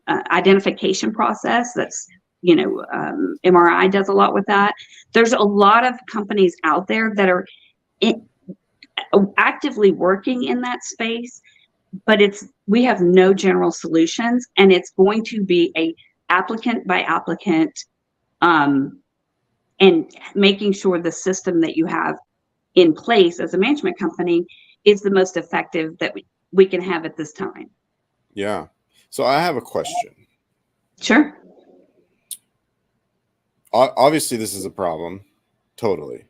identification process. That's, MRI does a lot with that. There's a lot of companies out there that are actively working in that space, but we have no general solutions, and it's going to be a applicant by applicant, and making sure the system that you have in place as a management company is the most effective that we can have at this time. Yeah. So I have a question. Sure. Obviously, this is a problem. Totally.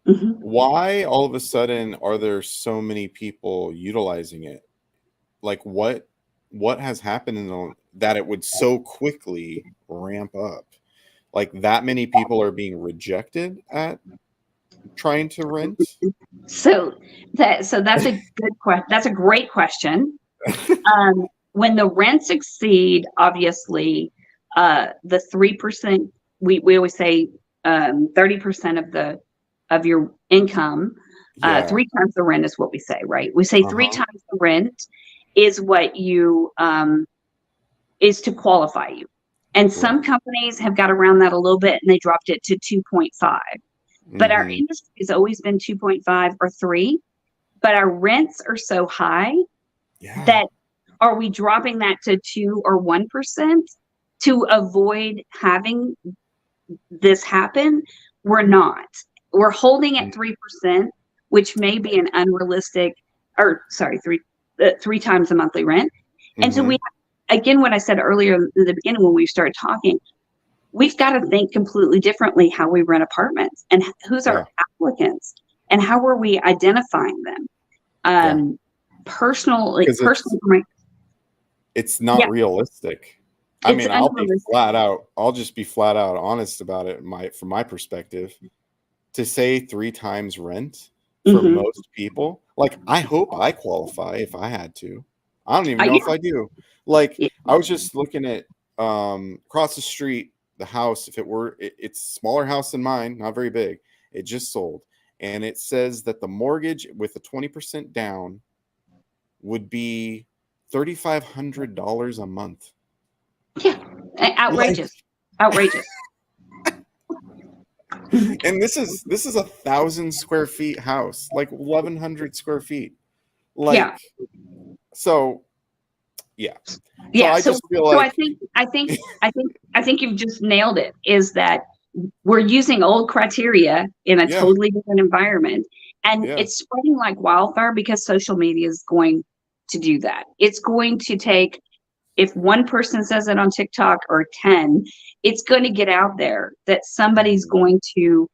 Mm-hmm. Why all of a sudden are there so many people utilizing it? Like what has happened that it would so quickly ramp up? Like that many people are being rejected at trying to rent? So that's a good question. That's a great question. When the rents exceed, obviously, the 3%, we always say 30% of your income, 3 times the rent is what we say, right? We say 3 times the rent is what you is to qualify you. And some companies have got around that a little bit, and they dropped it to 2.5. But our industry has always been 2.5 or 3. But our rents are so high that are we dropping that to 2 or 1% to avoid having this happen? We're not. We're holding at 3%, which may be an unrealistic, 3 times the monthly rent. And so again, what I said earlier in the beginning when we started talking, we've got to think completely differently how we rent apartments and who's our applicants and how are we identifying them. Personally, it's not realistic. I mean, I'll just be flat out honest about it. From my perspective, to say 3 times rent for most people, like I hope I qualify if I had to. I don't even know if I do. Like I was just looking at across the street, the house. If it's a smaller house than mine, not very big. It just sold, and it says that the mortgage with a 20% down would be $3,500 a month. Yeah, outrageous, outrageous. And this is 1,000 square feet house, like 1,100 square feet. Like, so I just feel like. So I think you've just nailed it. Is that we're using old criteria in a totally different environment, and it's spreading like wildfire because social media is going to do that. It's going to take, if one person says it on TikTok or 10, it's going to get out there that somebody's going to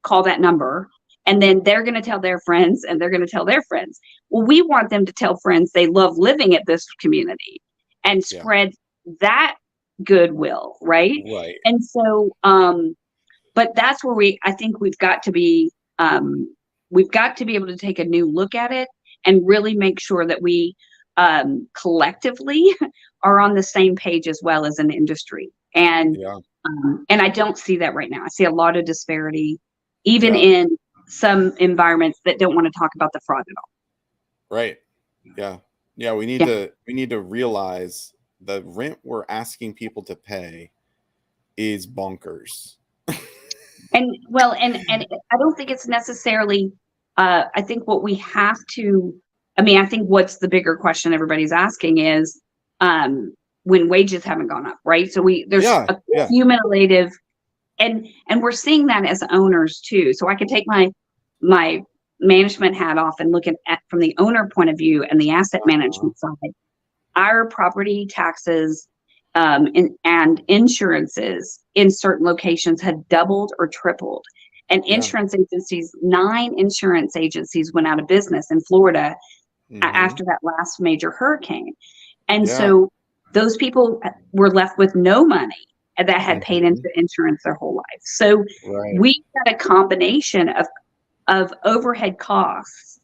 call that number, and then they're going to tell their friends, and they're going to tell their friends. Well, we want them to tell friends they love living at this community and spread that goodwill, right? Right. And so, but that's where I think we've got to be able to take a new look at it and really make sure that we collectively are on the same page as well as an industry. And I don't see that right now. I see a lot of disparity, even in some environments that don't want to talk about the fraud at all. Right. Yeah. We need to realize the rent we're asking people to pay is bonkers. and I don't think it's necessarily. I think what we have to. I think what's the bigger question everybody's asking is when wages haven't gone up, right? So there's a cumulative, and we're seeing that as owners too. So I can take my management hat off and look at from the owner point of view and the asset management side. Our property taxes and insurances in certain locations had doubled or tripled. And insurance agencies, 9 insurance agencies went out of business in Florida after that last major hurricane. And so those people were left with no money that had paid into insurance their whole life. So we had a combination of overhead costs,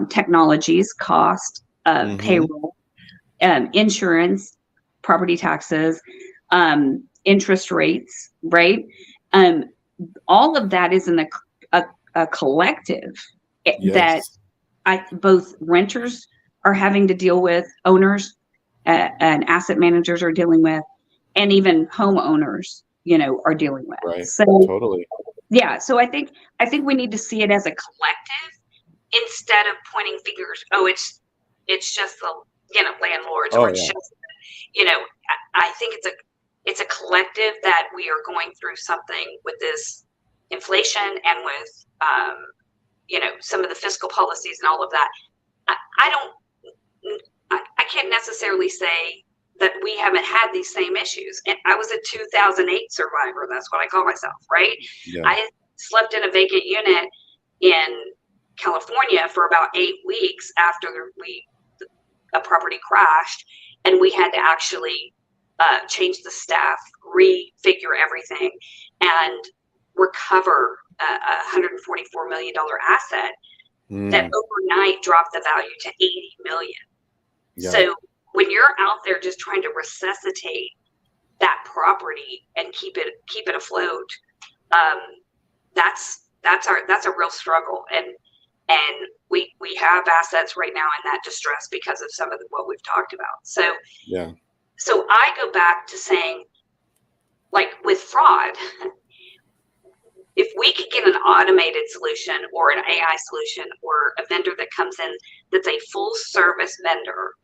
technologies, cost, payroll, insurance, property taxes, interest rates, right? all of that is in a collective that Yes. both renters are having to deal with, owners and asset managers are dealing with, and even homeowners, are dealing with. Right. So Totally. yeah, so I think we need to see it as a collective instead of pointing fingers. Oh, it's just the landlords, or Oh, it's yeah. just I think it's a collective that we are going through something with this inflation and with some of the fiscal policies and all of that. I don't I can't necessarily say that we haven't had these same issues. And I was a 2008 survivor. That's what I call myself, right? Yeah. I slept in a vacant unit in California for about 8 weeks after a property crashed, and we had to actually change the staff, refigure everything, and recover a $144 million asset that overnight dropped the value to 80 million. Yeah. So when you're out there just trying to resuscitate that property and keep it afloat, that's a real struggle. And we have assets right now in that distress because of some of what we've talked about. So yeah. So I go back to saying, like with fraud, if we could get an automated solution or an AI solution or a vendor that comes in that's a full service vendor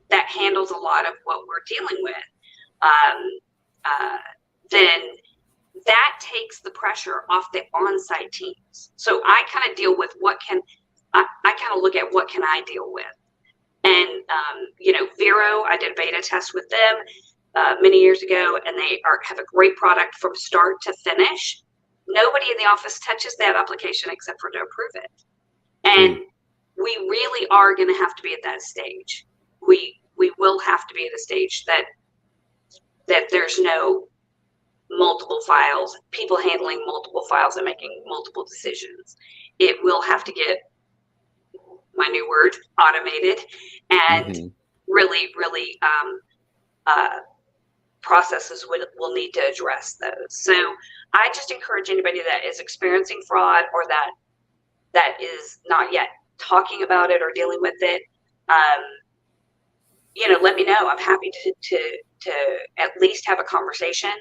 that handles a lot of what we're dealing with, then that takes the pressure off the on-site teams. So I kind of deal with I kind of look at what can I deal with. And, Vero, I did a beta test with them many years ago, and they have a great product from start to finish. Nobody in the office touches that application except for to approve it. And we really are going to have to be at that stage. We will have to be at a stage that there's no multiple files, people handling multiple files and making multiple decisions. It will have to get, my new word, automated, and really processes will need to address those. So I just encourage anybody that is experiencing fraud or that is not yet talking about it or dealing with it, let me know. I'm happy to at least have a conversation,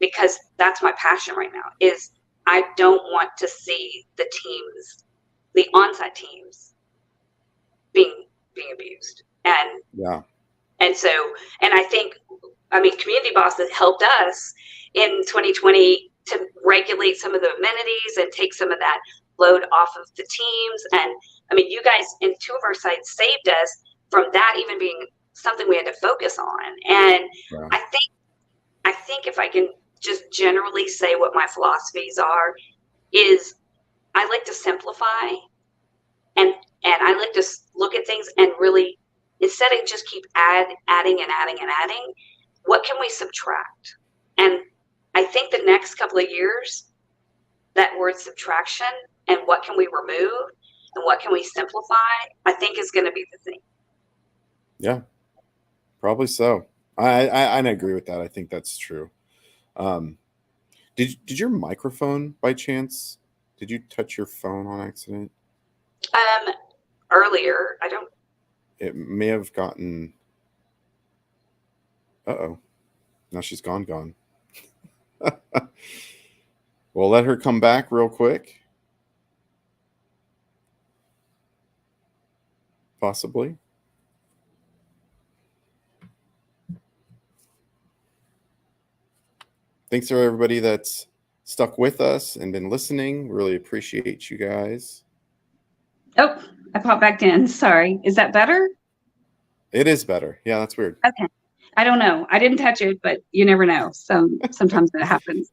because that's my passion right now. Is I don't want to see the on-site teams being abused. And I think, Community Boss has helped us in 2020 to regulate some of the amenities and take some of that load off of the teams. And you guys in 2 of our sites saved us from that even being something we had to focus on. And I think if I can just generally say what my philosophies are, is I like to simplify, and I like to look at things and really, instead of just keep adding and adding and adding, what can we subtract? And I think the next couple of years, that word subtraction and what can we remove and what can we simplify, I think is going to be the thing. Yeah, probably so. I agree with that. I think that's true. Did your microphone, by chance, did you touch your phone on accident? Earlier, I don't. It may have gotten. Uh-oh. Now she's gone. Well, let her come back real quick. Possibly. Thanks to everybody that's stuck with us and been listening. Really appreciate you guys. Oh, I popped back in. Sorry. Is that better? It is better. Yeah, that's weird. Okay. I don't know. I didn't touch it, but you never know. Sometimes it happens.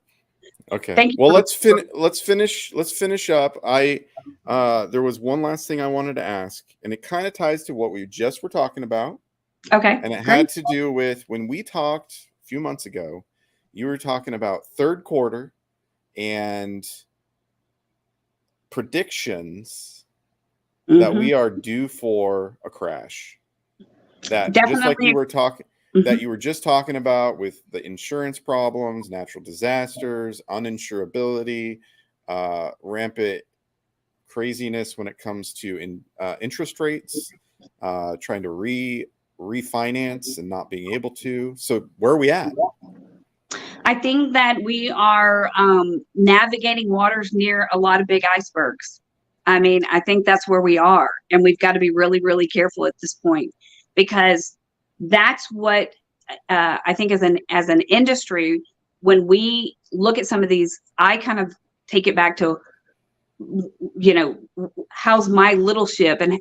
Okay. Thank you. Well, let's finish up. There was one last thing I wanted to ask, and it kind of ties to what we just were talking about. Okay. And it had to do with when we talked a few months ago, you were talking about third quarter and predictions that we are due for a crash. That Definitely. just like you were talking, Mhm. that you were just talking about with the insurance problems, natural disasters, uninsurability, rampant craziness when it comes to interest rates, trying to refinance and not being able to. So where are we at? I think that we are navigating waters near a lot of big icebergs. I mean, I think that's where we are, and we've got to be really, really careful at this point, because that's what I think as an industry, when we look at some of these, I kind of take it back to, you know, how's my little ship, and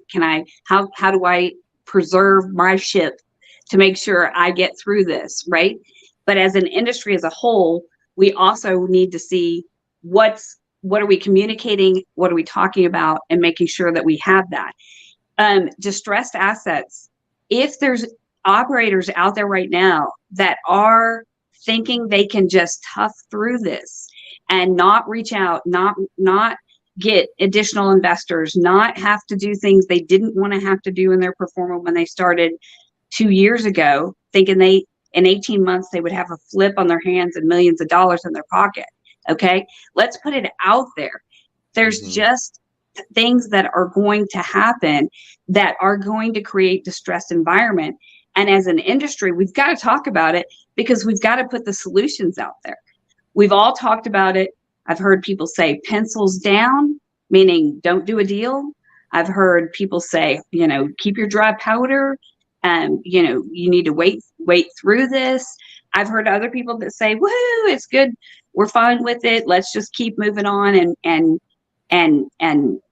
how do I preserve my ship to make sure I get through this, right? But as an industry as a whole, we also need to see what are we communicating, what are we talking about, and making sure that we have that. Distressed assets. If there's operators out there right now that are thinking they can just tough through this and not reach out, not get additional investors, not have to do things they didn't want to have to do in their performer when they started 2 years ago, thinking they in 18 months they would have a flip on their hands and millions of dollars in their pocket. Okay, let's put it out there. There's just things that are going to happen that are going to create distressed environment. And as an industry, we've got to talk about it, because we've got to put the solutions out there. We've all talked about it. I've heard people say pencils down, meaning don't do a deal. I've heard people say, you know, keep your dry powder. You know, you need to wait through this. I've heard other people that say, woo, it's good, we're fine with it, let's just keep moving on. And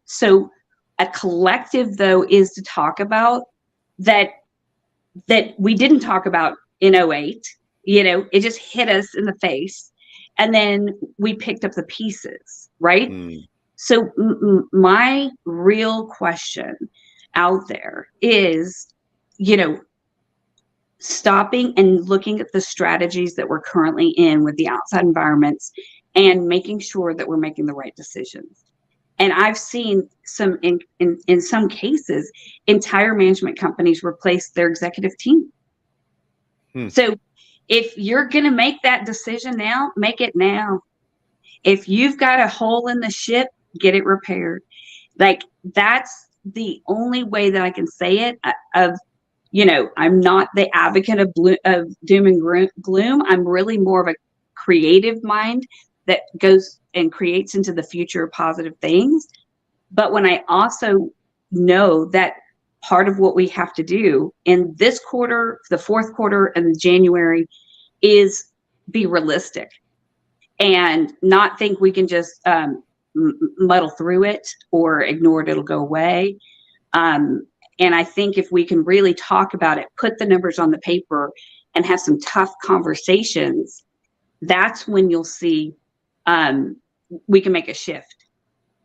so a collective, though, is to talk about that we didn't talk about in '08. You know, it just hit us in the face, and then we picked up the pieces, right? So my real question out there is, you know, stopping and looking at the strategies that we're currently in with the outside environments and making sure that we're making the right decisions. And I've seen some, in some cases, entire management companies replace their executive team. So if you're going to make that decision now, make it now. If you've got a hole in the ship, get it repaired. Like, that's the only way that I can say it. You know, I'm not the advocate of doom and gloom. I'm really more of a creative mind that goes and creates into the future positive things. But when I also know that part of what we have to do in this quarter, the fourth quarter, and January, is be realistic and not think we can just muddle through it or ignore it, it'll go away. And I think if we can really talk about it, put the numbers on the paper, and have some tough conversations, that's when you'll see we can make a shift.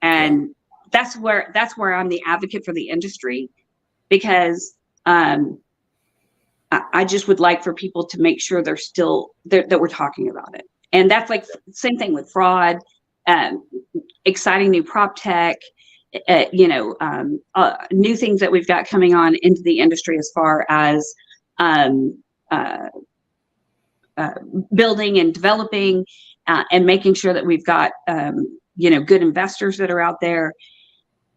And that's where I'm the advocate for the industry, because I just would like for people to make sure they're still that we're talking about it. And that's like same thing with fraud, exciting new prop tech, you know, new things that we've got coming on into the industry as far as building and developing and making sure that we've got, you know, good investors that are out there.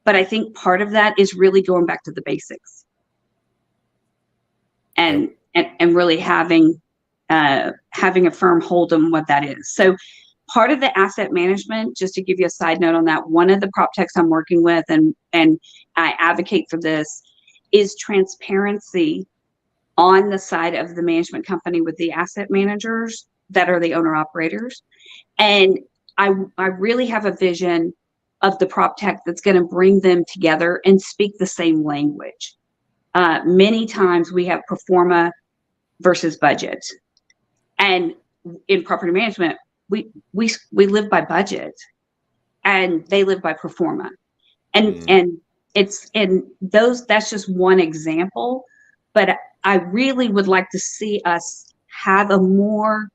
But I think part of that is really going back to the basics and really having a firm hold on what that is. So part of the asset management, just to give you a side note on that, one of the prop techs I'm working with, and I advocate for this, is transparency on the side of the management company with the asset managers that are the owner operators. And I really have a vision of the prop tech that's going to bring them together and speak the same language. Many times we have pro forma versus budget, and in property management, we live by budget, and they live by pro forma, and that's just one example. But I really would like to see us have a more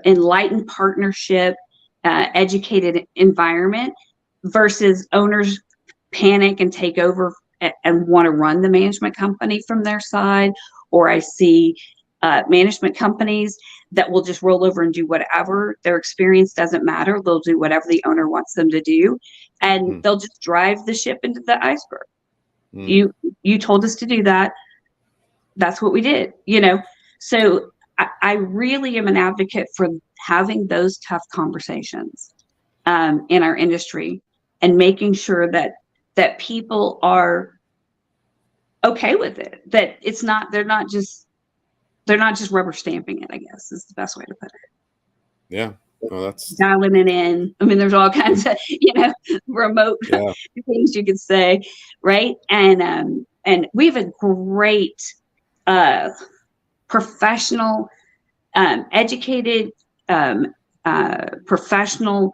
enlightened partnership, educated environment, versus owners panic and take over and want to run the management company from their side, or I see management companies that will just roll over and do whatever. Their experience doesn't matter. They'll do whatever the owner wants them to do, and they'll just drive the ship into the iceberg. You told us to do that. That's what we did, So I really am an advocate for having those tough conversations in our industry, and making sure that people are okay with it. That it's not they're not just rubber stamping it, I guess is the best way to put it. Yeah. Well, that's dialing it in. I mean, there's all kinds of, remote things you could say, right? And we have a great professional, educated, professional,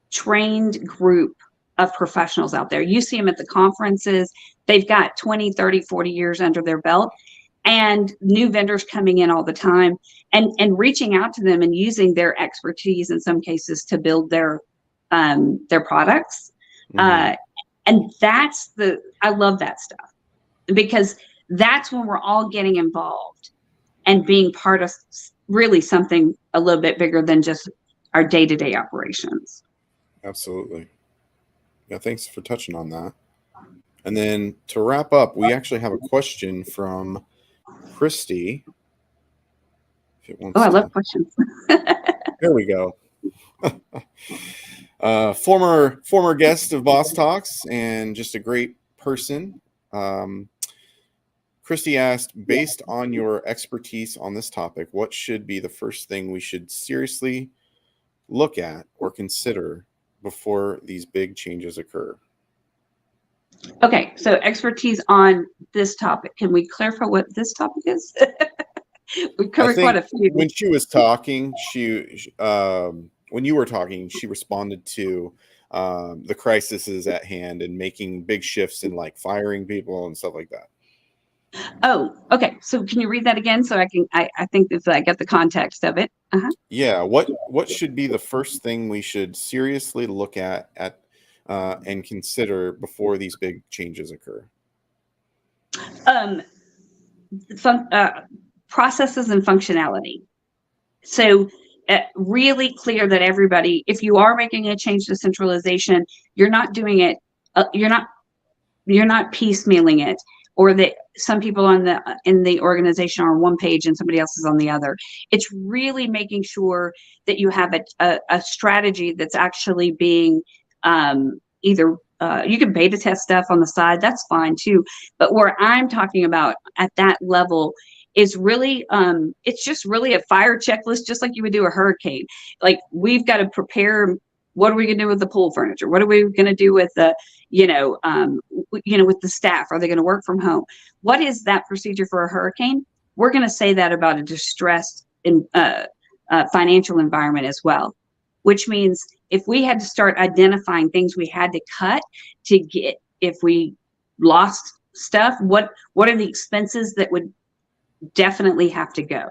trained group of professionals out there. You see them at the conferences. They've got 20, 30, 40 years under their belt, and new vendors coming in all the time, and reaching out to them and using their expertise in some cases to build their products. And I love that stuff, because that's when we're all getting involved and being part of really something a little bit bigger than just our day-to-day operations. Absolutely. Yeah, thanks for touching on that. And then to wrap up, we actually have a question from Christy. I love questions. There we go. Former guest of Boss Talks, and just a great person. Christy asked, based on your expertise on this topic, what should be the first thing we should seriously look at or consider before these big changes occur? Okay, so expertise on this topic. Can we clarify what this topic is? We covered quite a few. When she was talking, when you were talking, she responded to the crisis is at hand and making big shifts in like firing people and stuff like that. Oh, okay. So can you read that again so I think if I get the context of it? Yeah. What should be the first thing we should seriously look at and consider before these big changes occur? Processes and functionality. So really clear that everybody, if you are making a change to centralization, you're not doing it. You're not piecemealing it, or that some people in the organization are on one page and somebody else is on the other. It's really making sure that you have a strategy that's actually being either you can beta test stuff on the side, that's fine too. But where I'm talking about at that level is really it's just really a fire checklist, just like you would do a hurricane. Like, we've got to prepare. What are we going to do with the pool furniture? What are we going to do with the with the staff? Are they going to work from home? What is that procedure for a hurricane? We're going to say that about a distressed financial environment as well, which means if we had to start identifying things we had to cut to get, if we lost stuff, what are the expenses that would definitely have to go?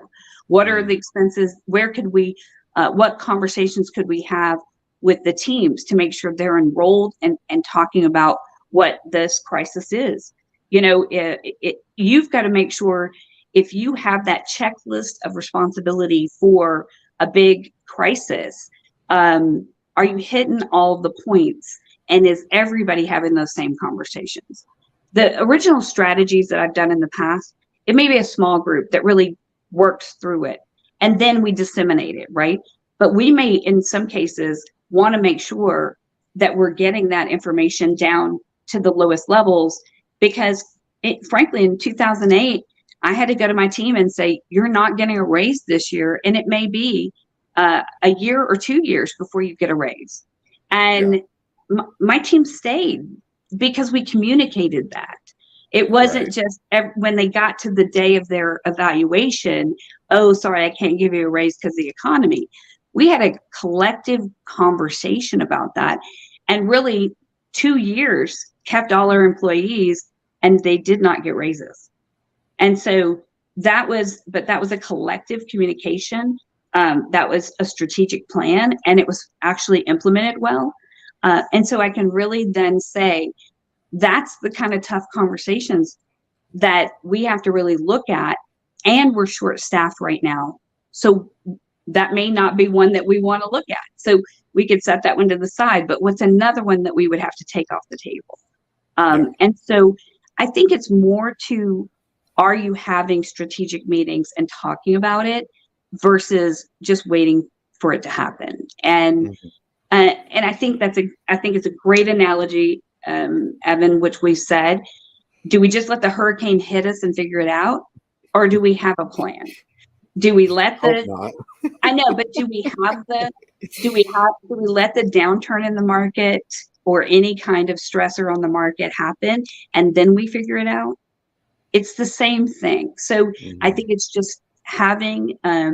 What are the expenses? Where could we, what conversations could we have with the teams to make sure they're enrolled and talking about what this crisis is? You've got to make sure, if you have that checklist of responsibility for a big crisis, are you hitting all the points? And is everybody having those same conversations? The original strategies that I've done in the past, it may be a small group that really works through it, and then we disseminate it, right? But we may, in some cases, want to make sure that we're getting that information down to the lowest levels, because frankly, in 2008, I had to go to my team and say, you're not getting a raise this year, and it may be a year or 2 years before you get a raise. And my team stayed because we communicated that. It wasn't just when they got to the day of their evaluation, oh, sorry, I can't give you a raise because of the economy. We had a collective conversation about that, and really 2 years kept all our employees, and they did not get raises. And so that was a collective communication. That was a strategic plan, and it was actually implemented well. And so I can really then say, that's the kind of tough conversations that we have to really look at. And we're short staffed right now. So that may not be one that we want to look at. So we could set that one to the side, but what's another one that we would have to take off the table? And so I think it's more to, are you having strategic meetings and talking about it versus just waiting for it to happen? And I think it's a great analogy, Evan, which we said, do we just let the hurricane hit us and figure it out? Or do we have a plan? Do we let I know, but do we let the downturn in the market or any kind of stressor on the market happen and then we figure it out? It's the same thing. So I think it's just having a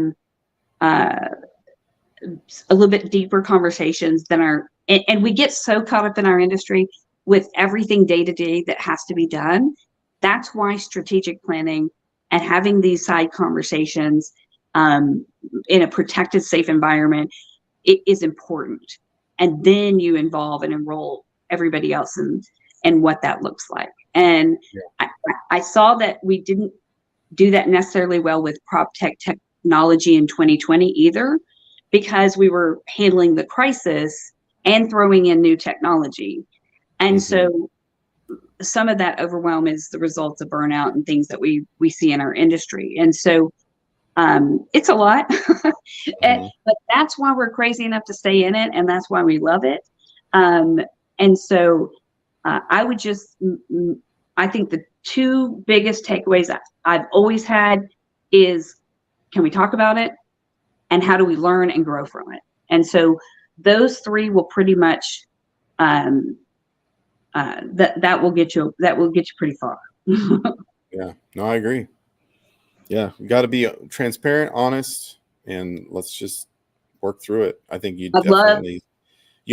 little bit deeper conversations than and we get so caught up in our industry with everything day to day that has to be done. That's why strategic planning and having these side conversations in a protected, safe environment, it is important. And then you involve and enroll everybody else in what that looks like. And I saw that we didn't do that necessarily well with prop tech technology in 2020 either, because we were handling the crisis and throwing in new technology. And so some of that overwhelm is the results of burnout and things that we see in our industry. And so it's a lot, but that's why we're crazy enough to stay in it. And that's why we love it. And so I would I think the two biggest takeaways I've always had is, can we talk about it? And how do we learn and grow from it? And so those three will pretty much, that will get you pretty far. Yeah, no, I agree. Yeah, you got to be transparent, honest, and let's just work through it. I think you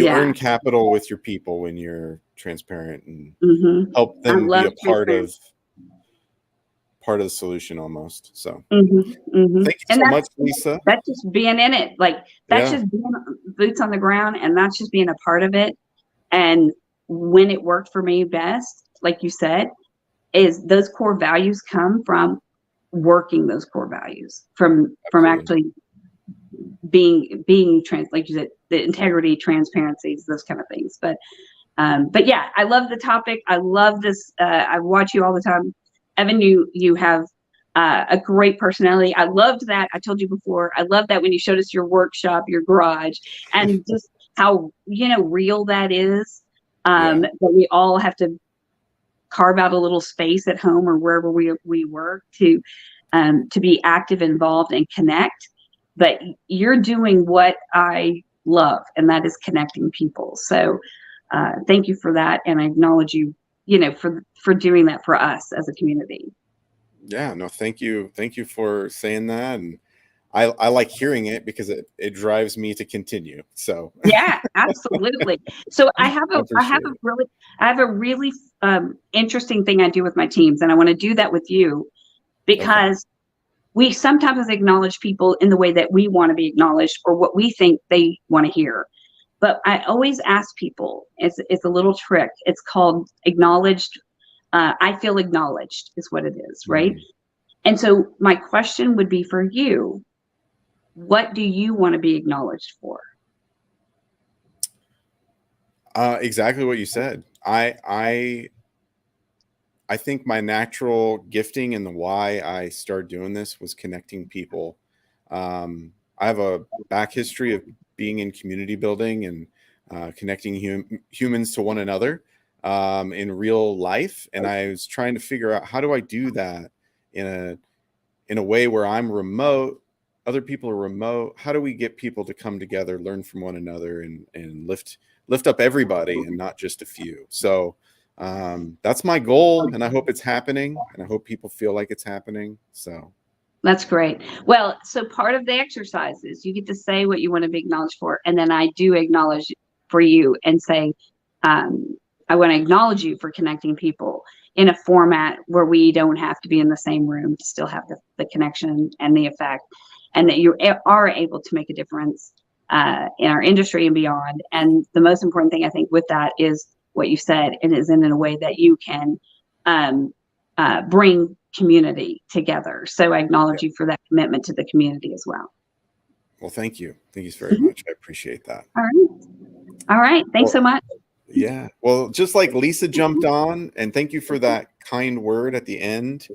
earn capital with your people when you're transparent and help them be a part of the solution almost. So thank you so much, Lisa. That's just being in it. Like that's just being boots on the ground, and that's just being a part of it. And when it worked for me best, like you said, is those core values come from working those core values, from actually being like you said, the integrity, transparencies, those kind of things. But yeah, I love the topic. I love this. I watch you all the time. Evan, you have a great personality. I loved that. I told you before, I love that when you showed us your workshop, your garage, and just how, real that is. That we all have to carve out a little space at home or wherever we work to be active, involved, and connect. But you're doing what I love, and that is connecting people. So thank you for that, and I acknowledge you, for doing that for us as a community. Yeah, no, thank you for saying that, and I like hearing it because it drives me to continue. So yeah, absolutely. So I have a really interesting thing I do with my teams, and I want to do that with you because we sometimes acknowledge people in the way that we want to be acknowledged or what we think they want to hear. But I always ask people, it's a little trick. It's called acknowledged. I feel acknowledged is what it is, right? And so my question would be for you, what do you want to be acknowledged for? Exactly what you said. I think my natural gifting and the why I started doing this was connecting people. I have a back history of being in community building and connecting humans to one another in real life. And I was trying to figure out, how do I do that in a way where I'm remote, other people are remote? How do we get people to come together, learn from one another, and lift up everybody and not just a few? So that's my goal, and I hope it's happening, and I hope people feel like it's happening. So that's great. Well, so part of the exercise is you get to say what you want to be acknowledged for, and then I do acknowledge for you and say, I want to acknowledge you for connecting people in a format where we don't have to be in the same room to still have the connection and the effect, and that you are able to make a difference in our industry and beyond. And the most important thing I think with that is what you said, and is in a way that you can bring community together. So I acknowledge you for that commitment to the community as well. Well, thank you. Thank you very much. I appreciate that. All right. All right. Thanks so much. Yeah. Well, just like Lisa jumped on, and thank you for that kind word at the end.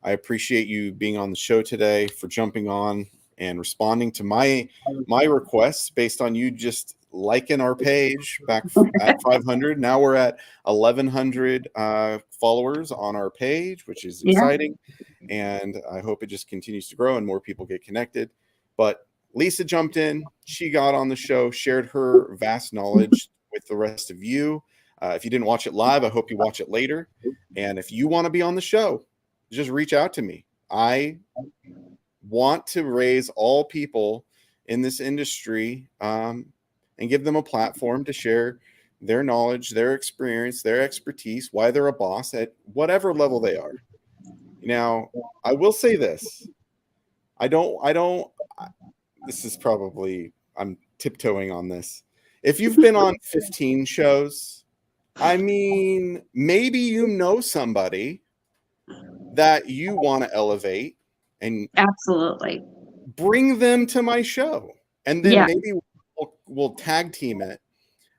I appreciate you being on the show today, for jumping on and responding to my requests based on you just liking our page back at 500. Now we're at 1,100 followers on our page, which is exciting. And I hope it just continues to grow and more people get connected. But Lisa jumped in. She got on the show, shared her vast knowledge with the rest of you. If you didn't watch it live, I hope you watch it later. And if you want to be on the show, just reach out to me. I want to raise all people in this industry and give them a platform to share their knowledge, their experience, their expertise, why they're a boss at whatever level they are. Now, I will say this. This is probably, I'm tiptoeing on this. If you've been on 15 shows, I mean, maybe you know somebody that you want to elevate, and absolutely bring them to my show, and then maybe we'll tag team it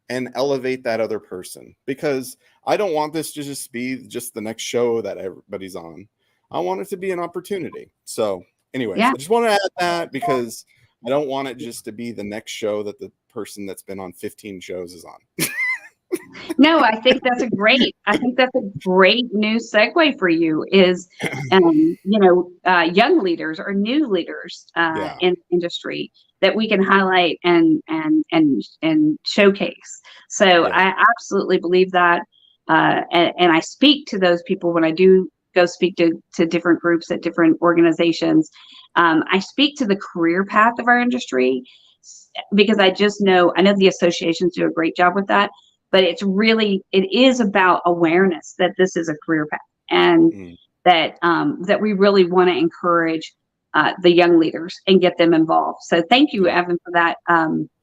and elevate that other person, because I don't want this to just be just the next show that everybody's on. I want it to be an opportunity. So anyways, I just want to add that, because I don't want it just to be the next show that the person that's been on 15 shows is on. No, I think that's a great new segue for you is, young leaders or new leaders in industry that we can highlight and showcase. So I absolutely believe that. And I speak to those people when I do go speak to different groups at different organizations. I speak to the career path of our industry, because I know the associations do a great job with that. But it is about awareness that this is a career path, and that we really want to encourage the young leaders and get them involved. So thank you, Evan, for that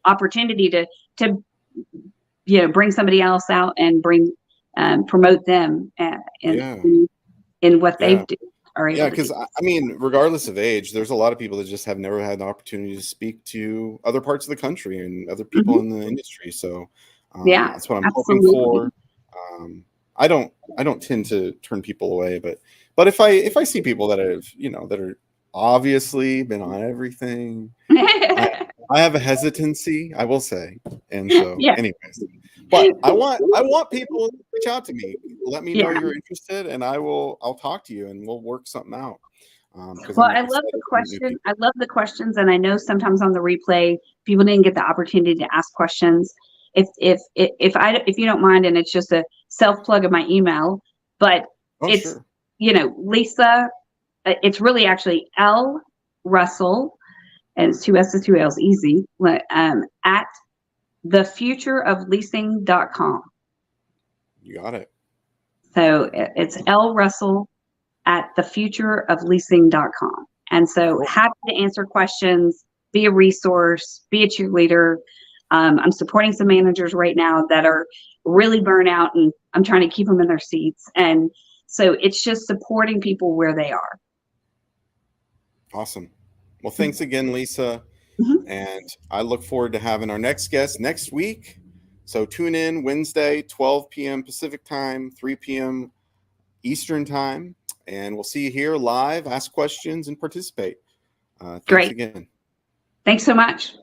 opportunity to bring somebody else out and promote them in what they do. Because I mean, regardless of age, there's a lot of people that just have never had the opportunity to speak to other parts of the country and other people in the industry. So that's what I'm hoping for. I don't tend to turn people away, but if I see people that are obviously been on everything, I have a hesitancy, I will say. And so anyways, but I want people to reach out to me. Let me know you're interested, and I'll talk to you and we'll work something out. Well, I love the question. I love the questions, and I know sometimes on the replay people didn't get the opportunity to ask questions. If you don't mind, and it's just a self plug of my email, but Lisa, it's really actually L Russell, and it's 2 S's, 2 L's, easy, at thefutureofleasing.com. You got it. So it's L Russell at thefutureofleasing.com. And so happy to answer questions, be a resource, be a cheerleader. I'm supporting some managers right now that are really burnt out, and I'm trying to keep them in their seats. And so it's just supporting people where they are. Awesome. Well, thanks again, Lisa. And I look forward to having our next guest next week. So tune in Wednesday, 12 p.m. Pacific time, 3 p.m. Eastern time. And we'll see you here live, ask questions, and participate. Thanks again. Thanks so much.